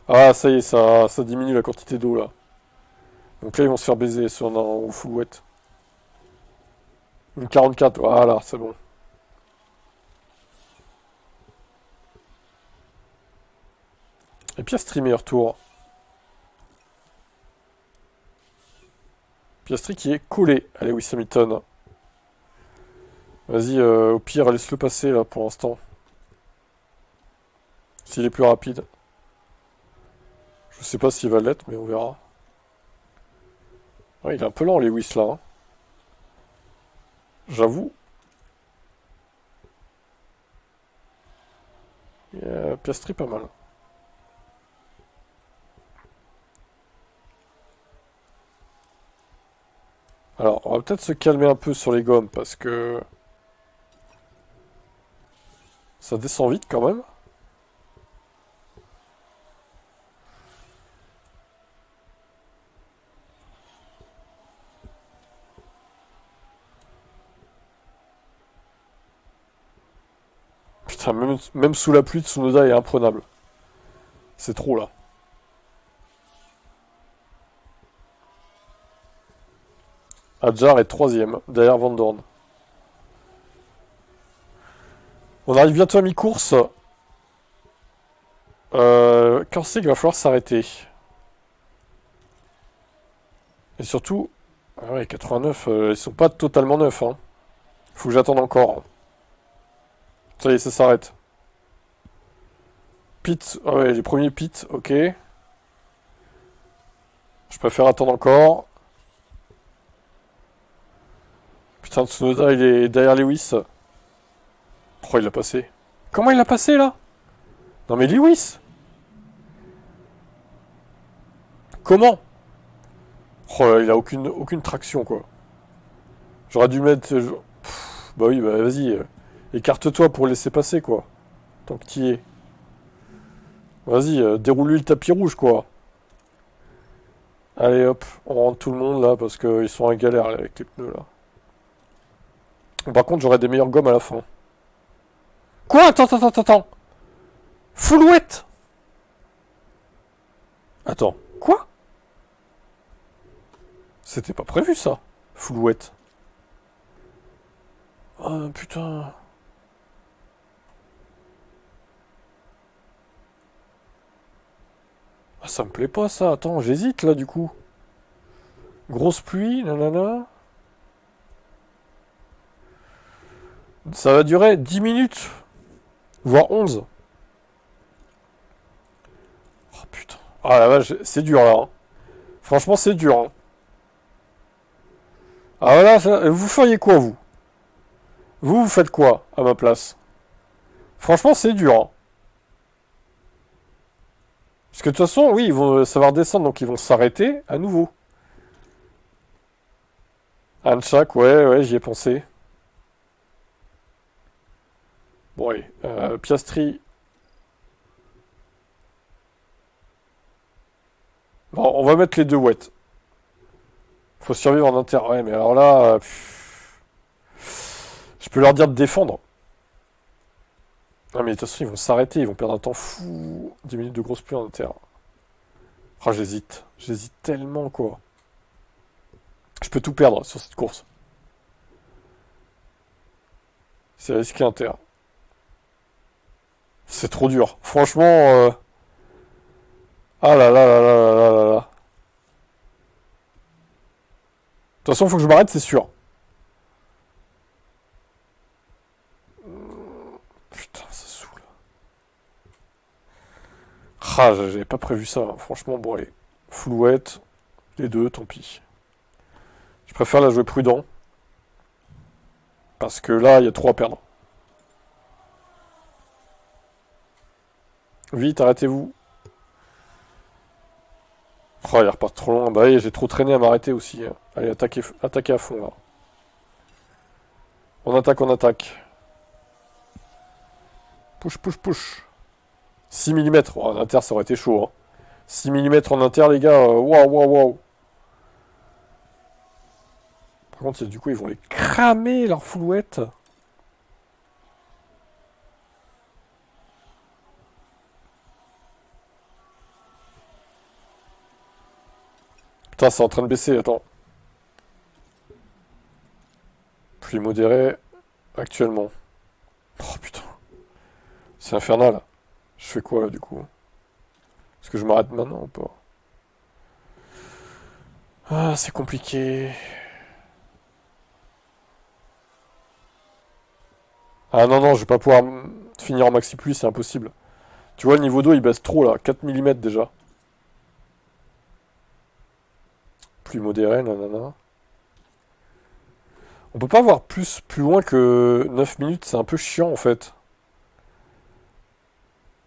Ah, ça y est, ça diminue la quantité d'eau là. Donc là, ils vont se faire baiser sur un foulouette. Une 44, voilà, c'est bon. Et Piastri, meilleur tour. Piastri qui est collé à Lewis Hamilton. Vas-y, au pire, laisse-le passer là pour l'instant. S'il est plus rapide. Je sais pas s'il va l'être, mais on verra. Ouais, il est un peu lent, Lewis là. Hein. J'avoue. Piastri pas mal. Alors, on va peut-être se calmer un peu sur les gommes parce que ça descend vite quand même. Putain, même sous la pluie, Tsunoda est imprenable. C'est trop là. Hadjar est 3ème, derrière Van Dorn. On arrive bientôt à mi-course. Quand c'est qu'il va falloir s'arrêter? Et surtout... Ah ouais, 89, ils sont pas totalement neufs. Hein. Faut que j'attende encore. Ça y est, ça s'arrête. Pit, ah ouais, les premiers pits, ok. Je préfère attendre encore. Putain, Tsunoda, il est derrière Lewis. Oh, il l'a passé. Comment il l'a passé, là? Non, mais Lewis! Comment? Oh, il a aucune traction, quoi. J'aurais dû mettre... bah oui, bah vas-y. Écarte-toi pour le laisser passer, quoi. Tant que t'y es. Vas-y, déroule-lui le tapis rouge, quoi. Allez, hop. On rentre tout le monde, là, parce qu'ils sont en galère, là, avec les pneus, là. Par contre, j'aurai des meilleures gommes à la fin. Quoi? Attends. Foulouette! Attends, quoi? C'était pas prévu, ça. Foulouette. Oh, putain. Ah, ça me plaît pas, ça. Attends, j'hésite, là, du coup. Grosse pluie, nanana. Ça va durer 10 minutes. Voire 11. Oh putain. Ah la vache, c'est dur là. Hein. Franchement, c'est dur. Hein. Ah voilà, vous feriez quoi vous? Vous faites quoi à ma place? Franchement, c'est dur. Hein. Parce que de toute façon, oui, ils vont savoir descendre, donc ils vont s'arrêter à nouveau. Hanchak, ouais, j'y ai pensé. Bon, allez, Piastri. Bon, on va mettre les deux wets. Faut survivre en inter. Ouais, mais alors là... Je peux leur dire de défendre. Ah mais de toute façon ils vont s'arrêter, ils vont perdre un temps fou. 10 minutes de grosse pluie en inter. Ah j'hésite. J'hésite tellement quoi. Je peux tout perdre sur cette course. C'est risqué inter. C'est trop dur. Franchement... Ah là là là là là là là là. De toute façon il faut que je m'arrête c'est sûr. Putain ça saoule. Ah j'avais pas prévu ça. Franchement bon allez. Flouette. Les deux tant pis. Je préfère la jouer prudent. Parce que là, il y a trop à perdre. Vite, arrêtez-vous. Oh, il repart trop loin. Bah oui, j'ai trop traîné à m'arrêter aussi. Allez, attaquez, attaquez à fond, là. On attaque, on attaque. Push, push, push. 6 mm. Oh, en inter, ça aurait été chaud. Hein. 6 mm en inter, les gars. Waouh, waouh, waouh. Par contre, du coup, ils vont les cramer, leur flouette. Putain, c'est en train de baisser, attends. Plus modéré, actuellement. Oh, putain. C'est infernal. Je fais quoi, là, du coup? Est-ce que je m'arrête maintenant ou pas? Ah, c'est compliqué. Ah non, non, je vais pas pouvoir finir en maxi pluie, c'est impossible. Tu vois, le niveau d'eau, il baisse trop, là. 4 mm déjà. Plus modéré, nanana. On peut pas avoir plus loin que 9 minutes, c'est un peu chiant, en fait.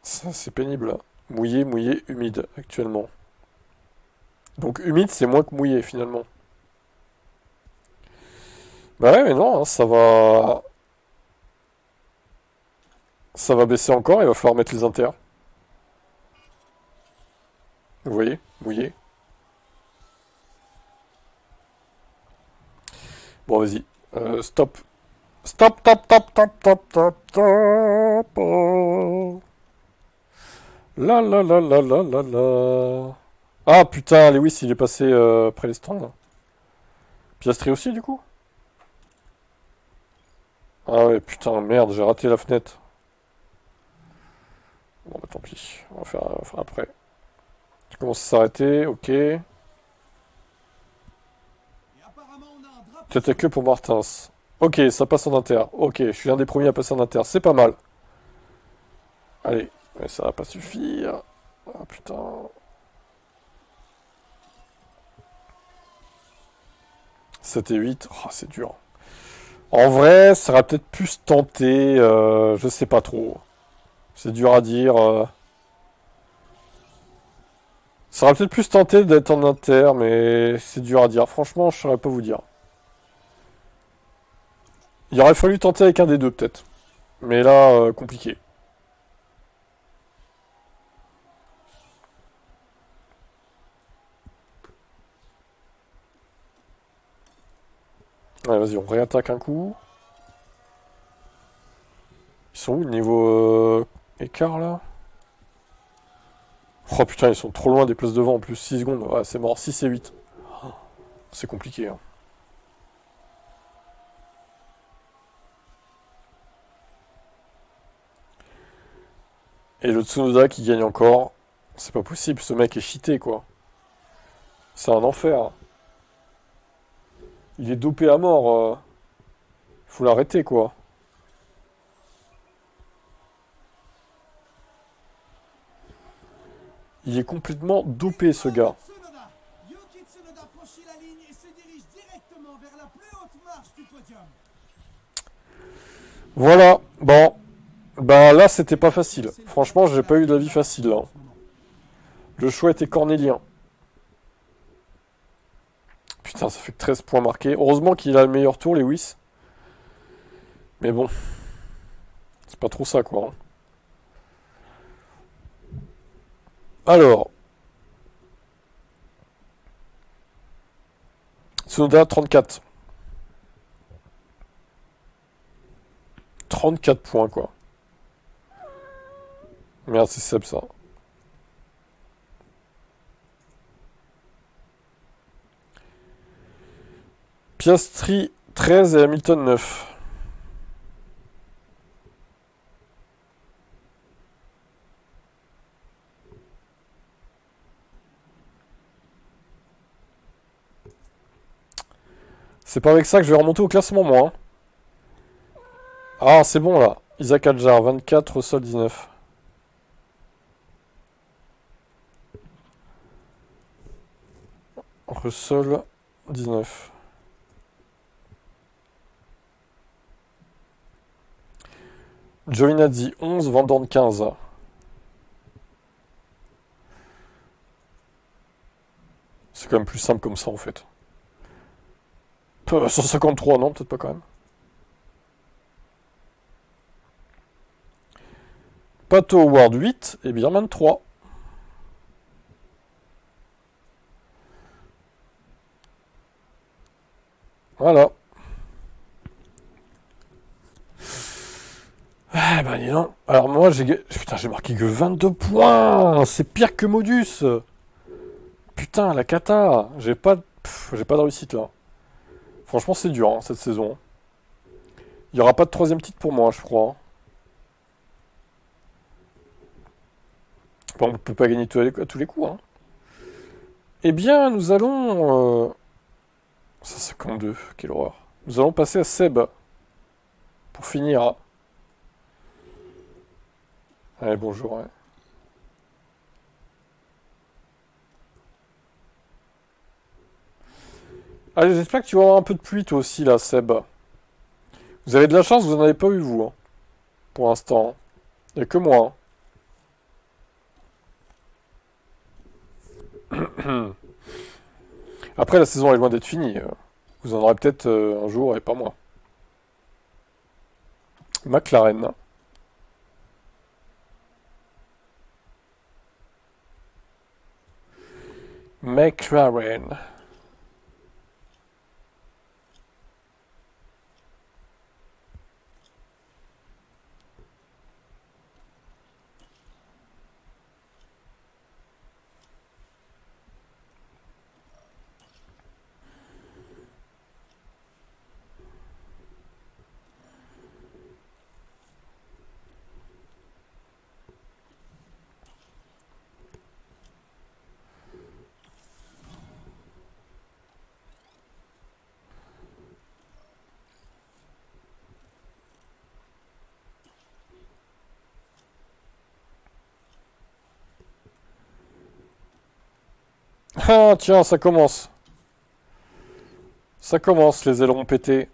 Ça, c'est pénible, là. Mouillé, mouillé, humide, actuellement. Donc, humide, c'est moins que mouillé, finalement. Bah ouais, mais non, hein, ça va... Ça va baisser encore, il va falloir mettre les inters. Vous voyez? Mouillé. Bon, vas-y. Stop. Stop, stop, stop, stop, stop, stop, stop. Oh. La la la la la la la. Ah putain, Lewis il est passé près des stands. Là. Piastri aussi du coup? Ah ouais, putain, merde, j'ai raté la fenêtre. Bon bah tant pis, on va faire après. Tu commences à s'arrêter, ok. Et apparemment, on a un drapeau. Peut-être que pour Martins. Ok, ça passe en inter. Ok, je suis l'un des premiers à passer en inter, c'est pas mal. Allez, mais ça va pas suffire. Ah putain. C'était 8, oh, c'est dur. En vrai, ça aurait peut-être pu se tenter, je sais pas trop. C'est dur à dire. Ça aurait peut-être pu se tenter d'être en inter, mais c'est dur à dire. Franchement, je saurais pas vous dire. Il aurait fallu tenter avec un des deux, peut-être. Mais là, compliqué. Allez, vas-y, on réattaque un coup. Ils sont où le niveau écart, là? Oh putain, ils sont trop loin des places devant, en plus 6 secondes. Ouais, c'est mort, 6 et 8. Oh, c'est compliqué, hein. Et le Tsunoda qui gagne encore. C'est pas possible, ce mec est cheaté, quoi. C'est un enfer. Il est dopé à mort. Faut l'arrêter, quoi. Il est complètement dopé, ce gars. Tsunoda. Yuki Tsunoda franchit la ligne et se dirige directement vers la plus haute marche du podium. Voilà, bon. Bah là, c'était pas facile. Franchement, j'ai pas eu de la vie facile, là. Le choix était cornélien. Putain, ça fait que 13 points marqués. Heureusement qu'il a le meilleur tour, Lewis. Mais bon. C'est pas trop ça, quoi. Hein. Alors. Tsunoda, 34. 34 points, quoi. Merde, c'est Seb, ça. Piastri 13 et Hamilton 9. C'est pas avec ça que je vais remonter au classement, moi. Hein. Ah, c'est bon, là. Isaac Adjar, 24, Russell 19. Russell 19. Giovinazzi 11, Van Dorn 15. C'est quand même plus simple comme ça en fait. 153, non, peut-être pas quand même. Pato Howard 8 et Bierman 3. Voilà. Ah bah dis donc. Alors moi putain, j'ai marqué que 22 points. C'est pire que Modus. Putain, la cata. J'ai pas de réussite là. Franchement, c'est dur hein, cette saison. Il n'y aura pas de troisième titre pour moi, je crois. Bon, on ne peut pas gagner à tous les coups. Hein. Eh bien, nous allons... 152, quelle horreur. Nous allons passer à Seb. Pour finir. Allez, bonjour. Ouais. Allez, j'espère que tu vas avoir un peu de pluie toi aussi, là, Seb. Vous avez de la chance, vous n'en avez pas eu, vous. Hein, pour l'instant. Il n'y a que moi. Hein. Après, la saison est loin d'être finie. Vous en aurez peut-être un jour et pas moi. McLaren. McLaren. Ah, tiens, ça commence. Ça commence, les ailerons pétés.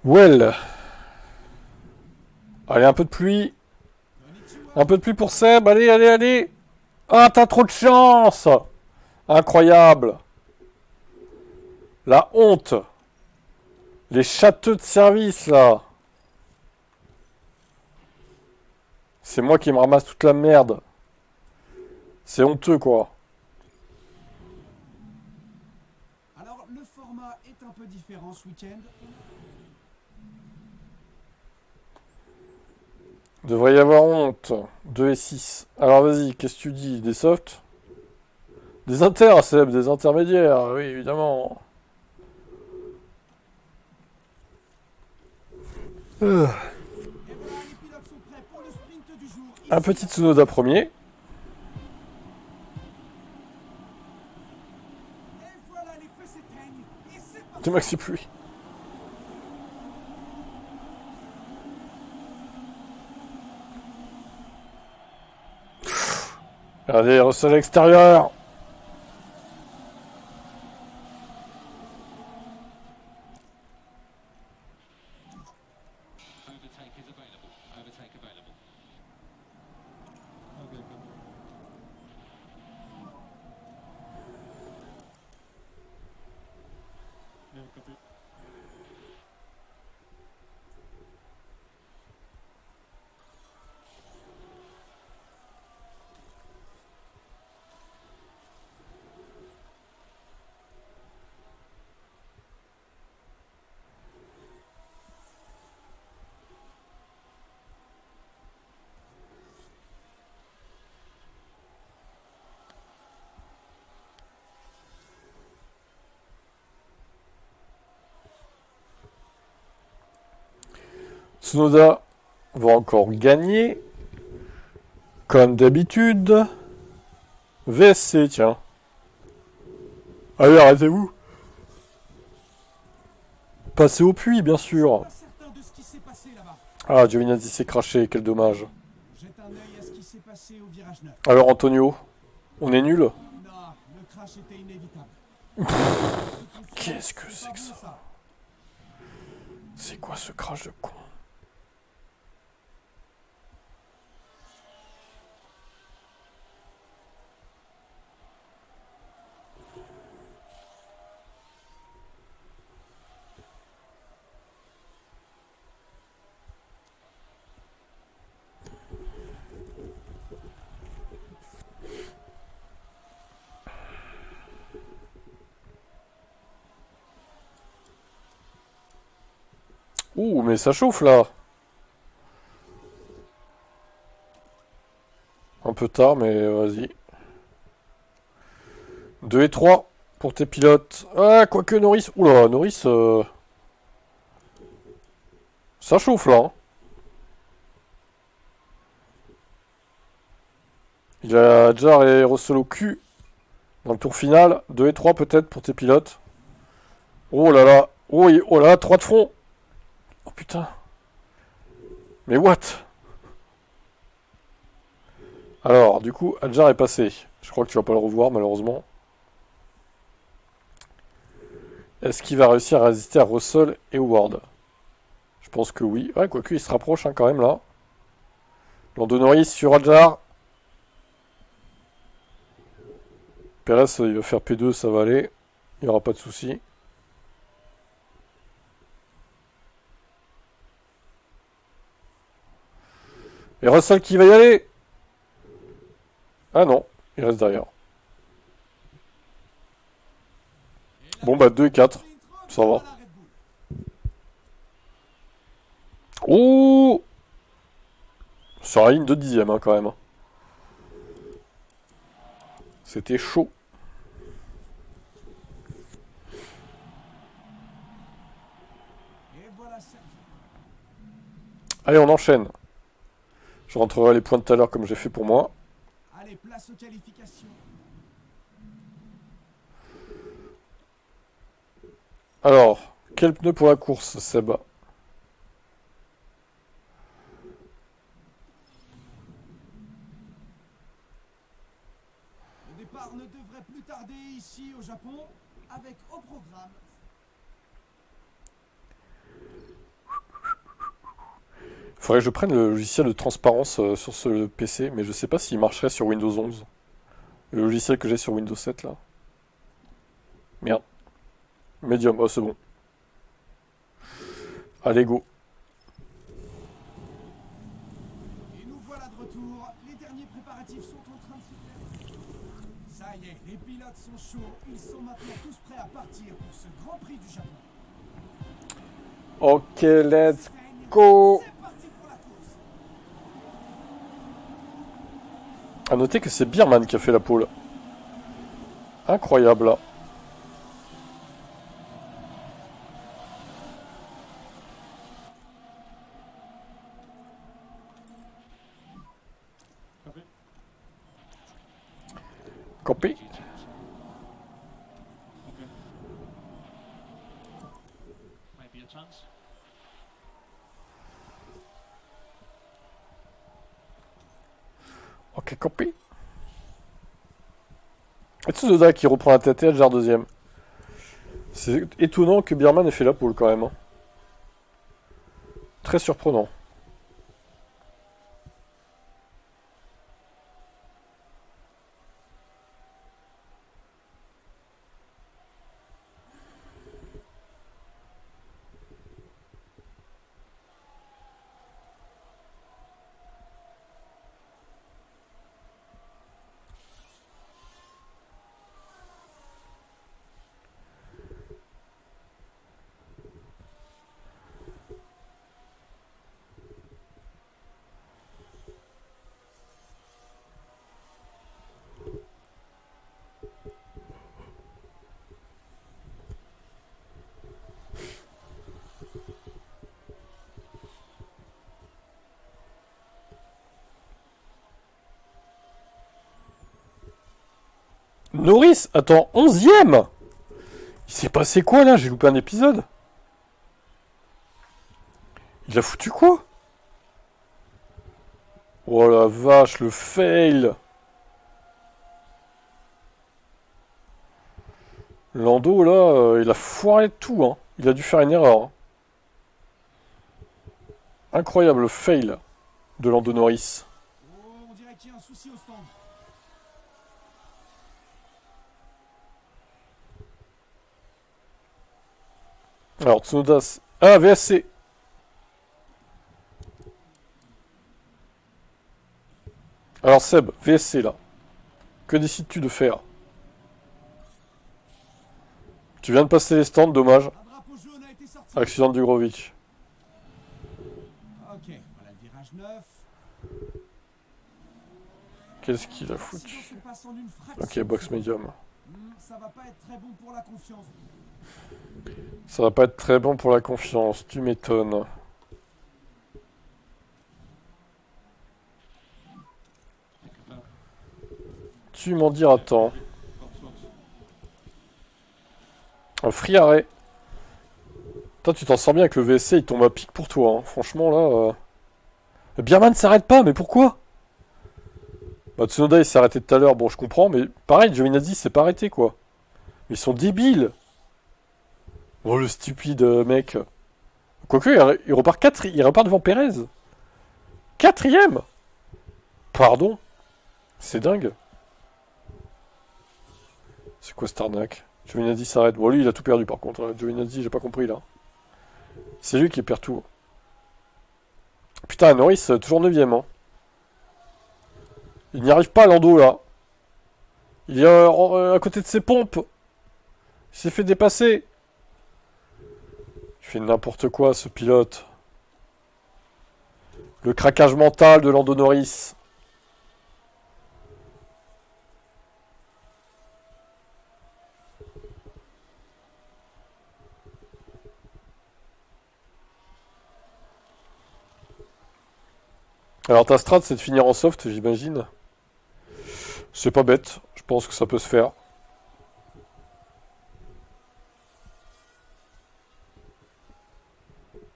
Well. Allez, un peu de pluie. Un peu de pluie pour Seb. Allez, allez, allez. Ah, t'as trop de chance. Incroyable. La honte. Les châteaux de service, là. C'est moi qui me ramasse toute la merde. C'est honteux, quoi. Alors, le format est un peu différent ce week-end. Devrait y avoir honte. 2 et 6. Alors vas-y, qu'est-ce que tu dis? Des softs? Des inters, Seb, des intermédiaires, oui, évidemment. Et voilà, les pilotes sont prêts pour le sprint du jour. Un petit Tsunoda premier. Et voilà, les feux s'éteignent. Et c'est parti. De maxi pluie. Regardez, Russell à l'extérieur. Tsunoda va encore gagner. Comme d'habitude. VSC, tiens. Allez, arrêtez-vous. Passez au puits, bien sûr. Pas certain de ce qui s'est passé là-bas. Ah, Giovinazzi s'est craché, quel dommage. Jette un œil à ce qui s'est passé au virage 9. Alors, Antonio, on est nul? Non, le crash était inévitable. Qu'est-ce que C'est c'est pas que bon, ça? C'est quoi ce crash de con? Ouh, mais ça chauffe là. Un peu tard, mais vas-y. 2 et 3 pour tes pilotes. Ah, quoique Norris. Oula, Norris. Ça chauffe là. Hein. Il a Jar et Russell au cul. Dans le tour final. 2 et 3 peut-être pour tes pilotes. Oh là là. Oh, oh là là, 3 de front. Oh putain. Mais what? Alors, du coup, Adjar est passé. Je crois que tu vas pas le revoir, malheureusement. Est-ce qu'il va réussir à résister à Russell et Howard? Je pense que oui. Ouais, quoique, il se rapproche hein, quand même, là. Lando Norris sur Adjar. Perez, il va faire P2, ça va aller. Il n'y aura pas de souci. Et Russell qui va y aller? Ah non, il reste derrière. Bon bah 2 et 4, ça va. Oh, sur la ligne de 10ème hein, quand même. C'était chaud. Et voilà Sergio. Allez, on enchaîne. Je rentrerai les points de tout à l'heure comme j'ai fait pour moi. Allez, place aux qualifications. Alors, quel pneu pour la course, Seb? Le départ ne devrait plus tarder ici au Japon, avec au programme. Faudrait que je prenne le logiciel de transparence sur ce PC, mais je sais pas s'il marcherait sur Windows 11. Le logiciel que j'ai sur Windows 7 là. Merde. Medium, oh c'est bon. Allez, go. Et nous voilà de retour. Les derniers préparatifs sont en train de se faire. Ça y est, les pilotes sont chauds. Ils sont maintenant tous prêts à partir pour ce Grand Prix du Japon. Ok, let's go. C'est parti pour la course. A noter que c'est Bierman qui a fait la pole. Incroyable là. Copy. Maybe a chance. Ok, copy. Et Tsunoda qui reprend la tête et Adjar deuxième. C'est étonnant que Bierman ait fait la pole quand même. Hein. Très surprenant. Norris, attends, 11e. Il s'est passé quoi là? J'ai loupé un épisode. Il a foutu quoi? Oh la vache, le fail. Lando là, il a foiré tout, hein. Il a dû faire une erreur. Hein. Incroyable le fail de Lando Norris. Oh, on dirait qu'il y a un souci au stand. Alors Tsunoda... Ah, VSC. Alors Seb, VSC là. Que décides-tu de faire? Tu viens de passer les stands, dommage. Un drapeau jaune a été sorti. Accident de Dugrovic. Ok, voilà le virage 9. Qu'est-ce qu'il a L'accident foutu? se passe en une fraction Ok, de box seconde. medium. Ça va pas être très bon pour la confiance. Ça va pas être très bon pour la confiance, tu m'étonnes. Tu m'en diras tant. Un free arrêt. Toi, tu t'en sors bien avec le VSC, il tombe à pic pour toi. Hein. Franchement, là... Bierman s'arrête pas, mais pourquoi? Bah, Tsunoda, il s'est arrêté tout à l'heure. Bon, je comprends, mais pareil, Giovinazzi s'est pas arrêté, quoi. Mais ils sont débiles. Oh, le stupide mec. Quoique, il repart 4, il repart devant Perez. 4ème. Pardon. C'est dingue. C'est quoi cette arnaque? Giovinazzi s'arrête. Bon, lui, il a tout perdu, par contre. Giovinazzi, j'ai pas compris, là. C'est lui qui perd tout. Putain, Norris, toujours 9ème. Hein. Il n'y arrive pas, Lando, là. Il est à côté de ses pompes. Il s'est fait dépasser. Il fait n'importe quoi, ce pilote. Le craquage mental de Lando Norris. Alors ta strat, c'est de finir en soft, j'imagine. C'est pas bête, je pense que ça peut se faire.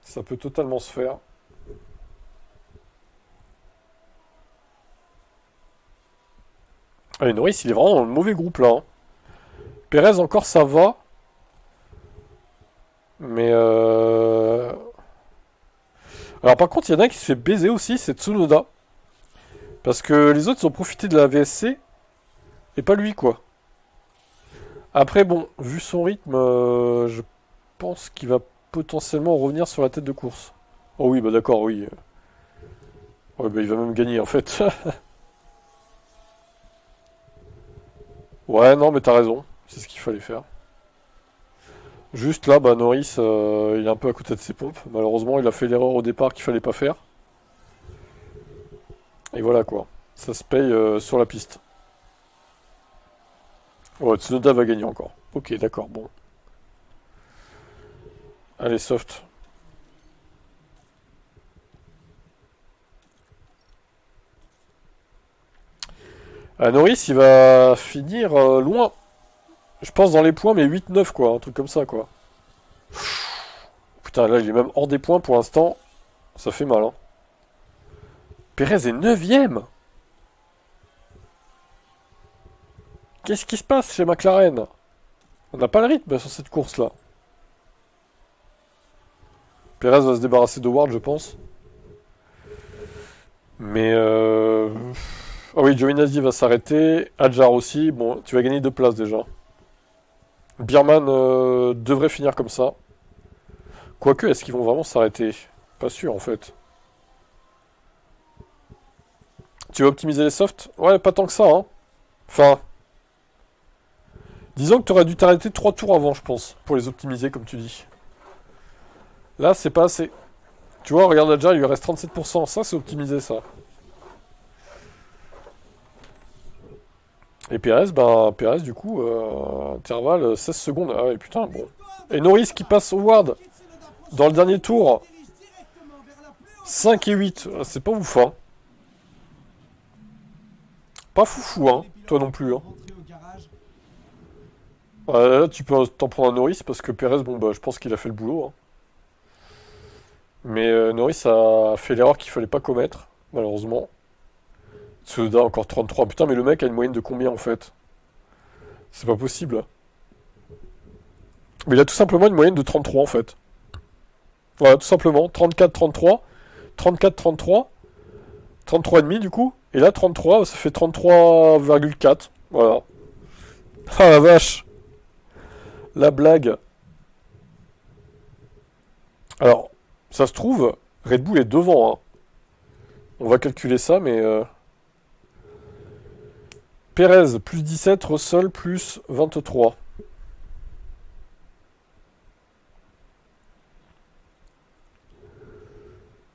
Ça peut totalement se faire. Allez, Norris, il est vraiment dans le mauvais groupe là. Hein. Perez encore ça va. Mais alors par contre, il y en a un qui se fait baiser aussi, c'est Tsunoda. Parce que les autres ils ont profité de la VSC. Et pas lui, quoi. Après, bon, vu son rythme, je pense qu'il va potentiellement revenir sur la tête de course. Oh oui, bah d'accord, oui. Ouais, bah il va même gagner, en fait. Ouais, non, mais t'as raison. C'est ce qu'il fallait faire. Juste là, bah Norris, il est un peu à côté de ses pompes. Malheureusement, il a fait l'erreur au départ qu'il fallait pas faire. Et voilà, quoi. Ça se paye sur la piste. Ouais, Tsunoda va gagner encore. Ok, d'accord, bon. Allez, soft. Norris, il va finir loin. Je pense dans les points, mais 8-9, quoi. Un truc comme ça, quoi. Putain, là, il est même hors des points pour l'instant. Ça fait mal, hein. Perez est 9ème. Qu'est-ce qui se passe chez McLaren? On n'a pas le rythme sur cette course-là. Perez va se débarrasser de Ward, je pense. Mais ah oui, Giovinazzi va s'arrêter. Adjar aussi. Bon, tu vas gagner 2 places déjà. Bierman devrait finir comme ça. Quoique, est-ce qu'ils vont vraiment s'arrêter? Pas sûr, en fait. Tu vas optimiser les softs? Ouais, pas tant que ça, hein. Enfin... Disons que tu aurais dû t'arrêter 3 tours avant, je pense, pour les optimiser, comme tu dis. Là, c'est pas assez. Tu vois, regarde Adjar, il lui reste 37%. Ça, c'est optimisé, ça. Et Perez, Perez, du coup, intervalle 16 secondes. Ah ouais, putain, bon. Et Norris qui passe au Ward dans le dernier tour. 5 et 8. C'est pas ouf, hein. Pas foufou, hein. Toi non plus, hein. Là, tu peux t'en prendre un Norris parce que Perez, bon, bah, je pense qu'il a fait le boulot, hein. Mais Norris a fait l'erreur qu'il fallait pas commettre, malheureusement. Tsunoda encore 33. Putain, mais le mec a une moyenne de combien en fait? C'est pas possible. Mais il a tout simplement une moyenne de 33 en fait. Voilà, tout simplement. 34-33. 34-33. 33,5 du coup. Et là, 33, ça fait 33,4. Voilà. Ah la vache. La blague. Alors, ça se trouve, Red Bull est devant, hein. On va calculer ça, mais... Perez, plus 17, Russell, plus 23.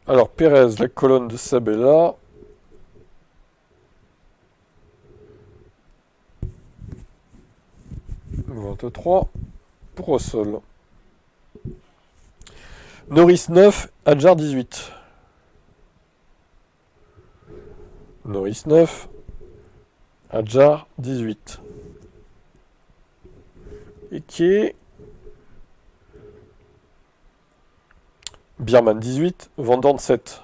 Alors, Perez, la colonne de Seb est là. « 23 pour Russell. Norris 9, Adjar 18. Norris 9, Adjar 18. Et qui est Bierman 18, Van Dorn 7.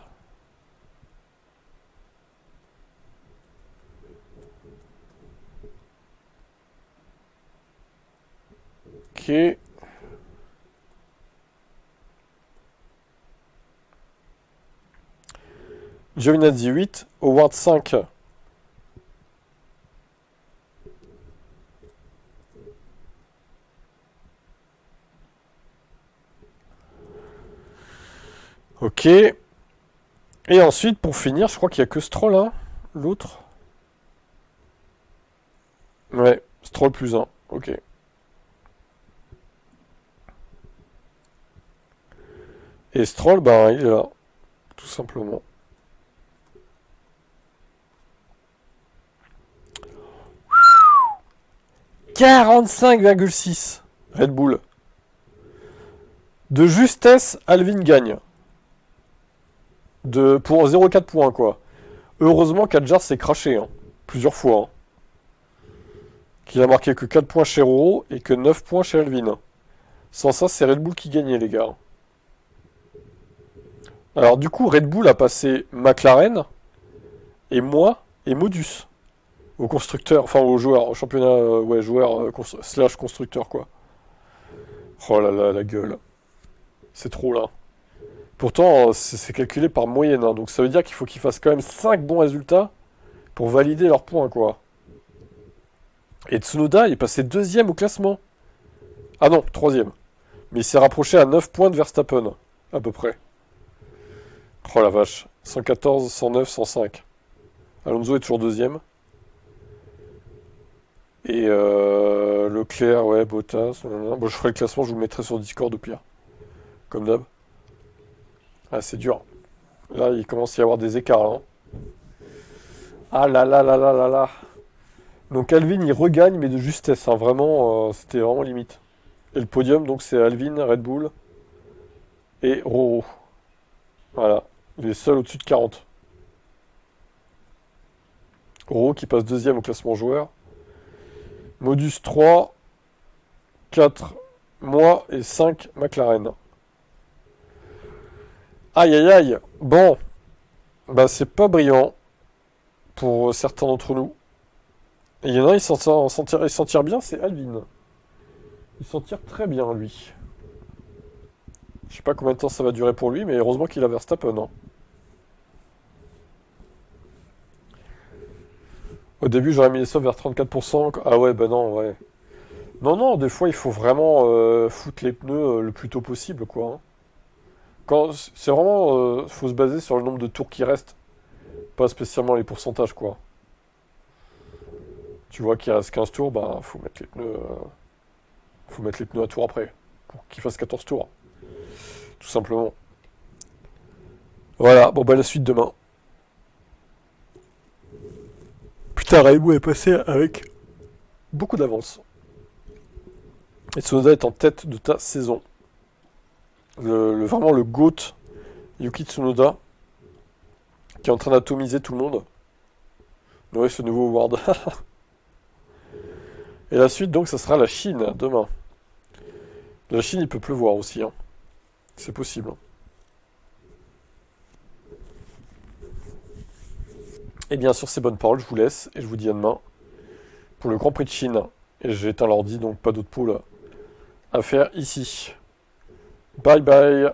Ok. Giovinazzi 8, Howard 5. Ok. Et ensuite, pour finir, je crois qu'il n'y a que Stroll, hein, l'autre. Ouais, Stroll plus 1. Ok. Et Stroll, bah, il est là. Tout simplement. « 45,6 Red Bull. De justesse, Alvin gagne. Pour 0,4 points, quoi. Heureusement qu'Adjar s'est craché, hein, plusieurs fois. Hein. Qu'il a marqué que 4 points chez Roro et que 9 points chez Alvin. Sans ça, c'est Red Bull qui gagnait, les gars. Alors, du coup, Red Bull a passé McLaren et moi et Modus au constructeur, enfin au joueur, au championnat, ouais, joueur slash constructeur, quoi. Oh là là, la gueule. C'est trop, là. Pourtant, c'est calculé par moyenne, hein, donc ça veut dire qu'il faut qu'ils fassent quand même 5 bons résultats pour valider leurs points, quoi. Et Tsunoda, il est passé deuxième au classement. Ah non, troisième. Mais il s'est rapproché à 9 points de Verstappen, à peu près. Oh la vache. 114, 109, 105. Alonso est toujours deuxième. Et Leclerc, ouais, Bottas. Bon, je ferai le classement, je vous le mettrai sur Discord au pire. Comme d'hab. Ah, c'est dur. Là, il commence à y avoir des écarts, hein. Ah là là là là là là. Donc Alvin, il regagne, mais de justesse, hein. Vraiment, c'était vraiment limite. Et le podium, donc, c'est Alvin, Red Bull et Roro. Voilà. Il est seul au-dessus de 40. Roro qui passe deuxième au classement joueur. Modus 3, 4 moi et 5 McLaren. Aïe aïe aïe. Bon. Bah c'est pas brillant pour certains d'entre nous. Et il y en a un, il s'en tire bien, c'est Alvin. Il s'en tire très bien, lui. Je sais pas combien de temps ça va durer pour lui, mais heureusement qu'il a Verstappen, hein. Au début, j'aurais mis les sauves vers 34%. Ah ouais, bah non, ouais. Non, non, des fois, il faut vraiment foutre les pneus le plus tôt possible, quoi, hein. C'est vraiment... faut se baser sur le nombre de tours qui restent. Pas spécialement les pourcentages, quoi. Tu vois qu'il reste 15 tours, bah faut mettre les pneus... faut mettre les pneus un tour après. Pour qu'il fasse 14 tours. Tout simplement. Voilà, bon bah la suite demain. Putain, Raimou est passé avec beaucoup d'avance. Et Tsunoda est en tête de ta saison. Vraiment le GOAT Yuki Tsunoda qui est en train d'atomiser tout le monde. Ouais, ce nouveau award. Et la suite, donc, ça sera la Chine, demain. La Chine, il peut pleuvoir aussi. Hein. C'est possible. Et bien, sur ces bonnes paroles, je vous laisse. Et je vous dis à demain pour le Grand Prix de Chine. Et j'ai éteint l'ordi, donc pas d'autre poule à faire ici. Bye bye.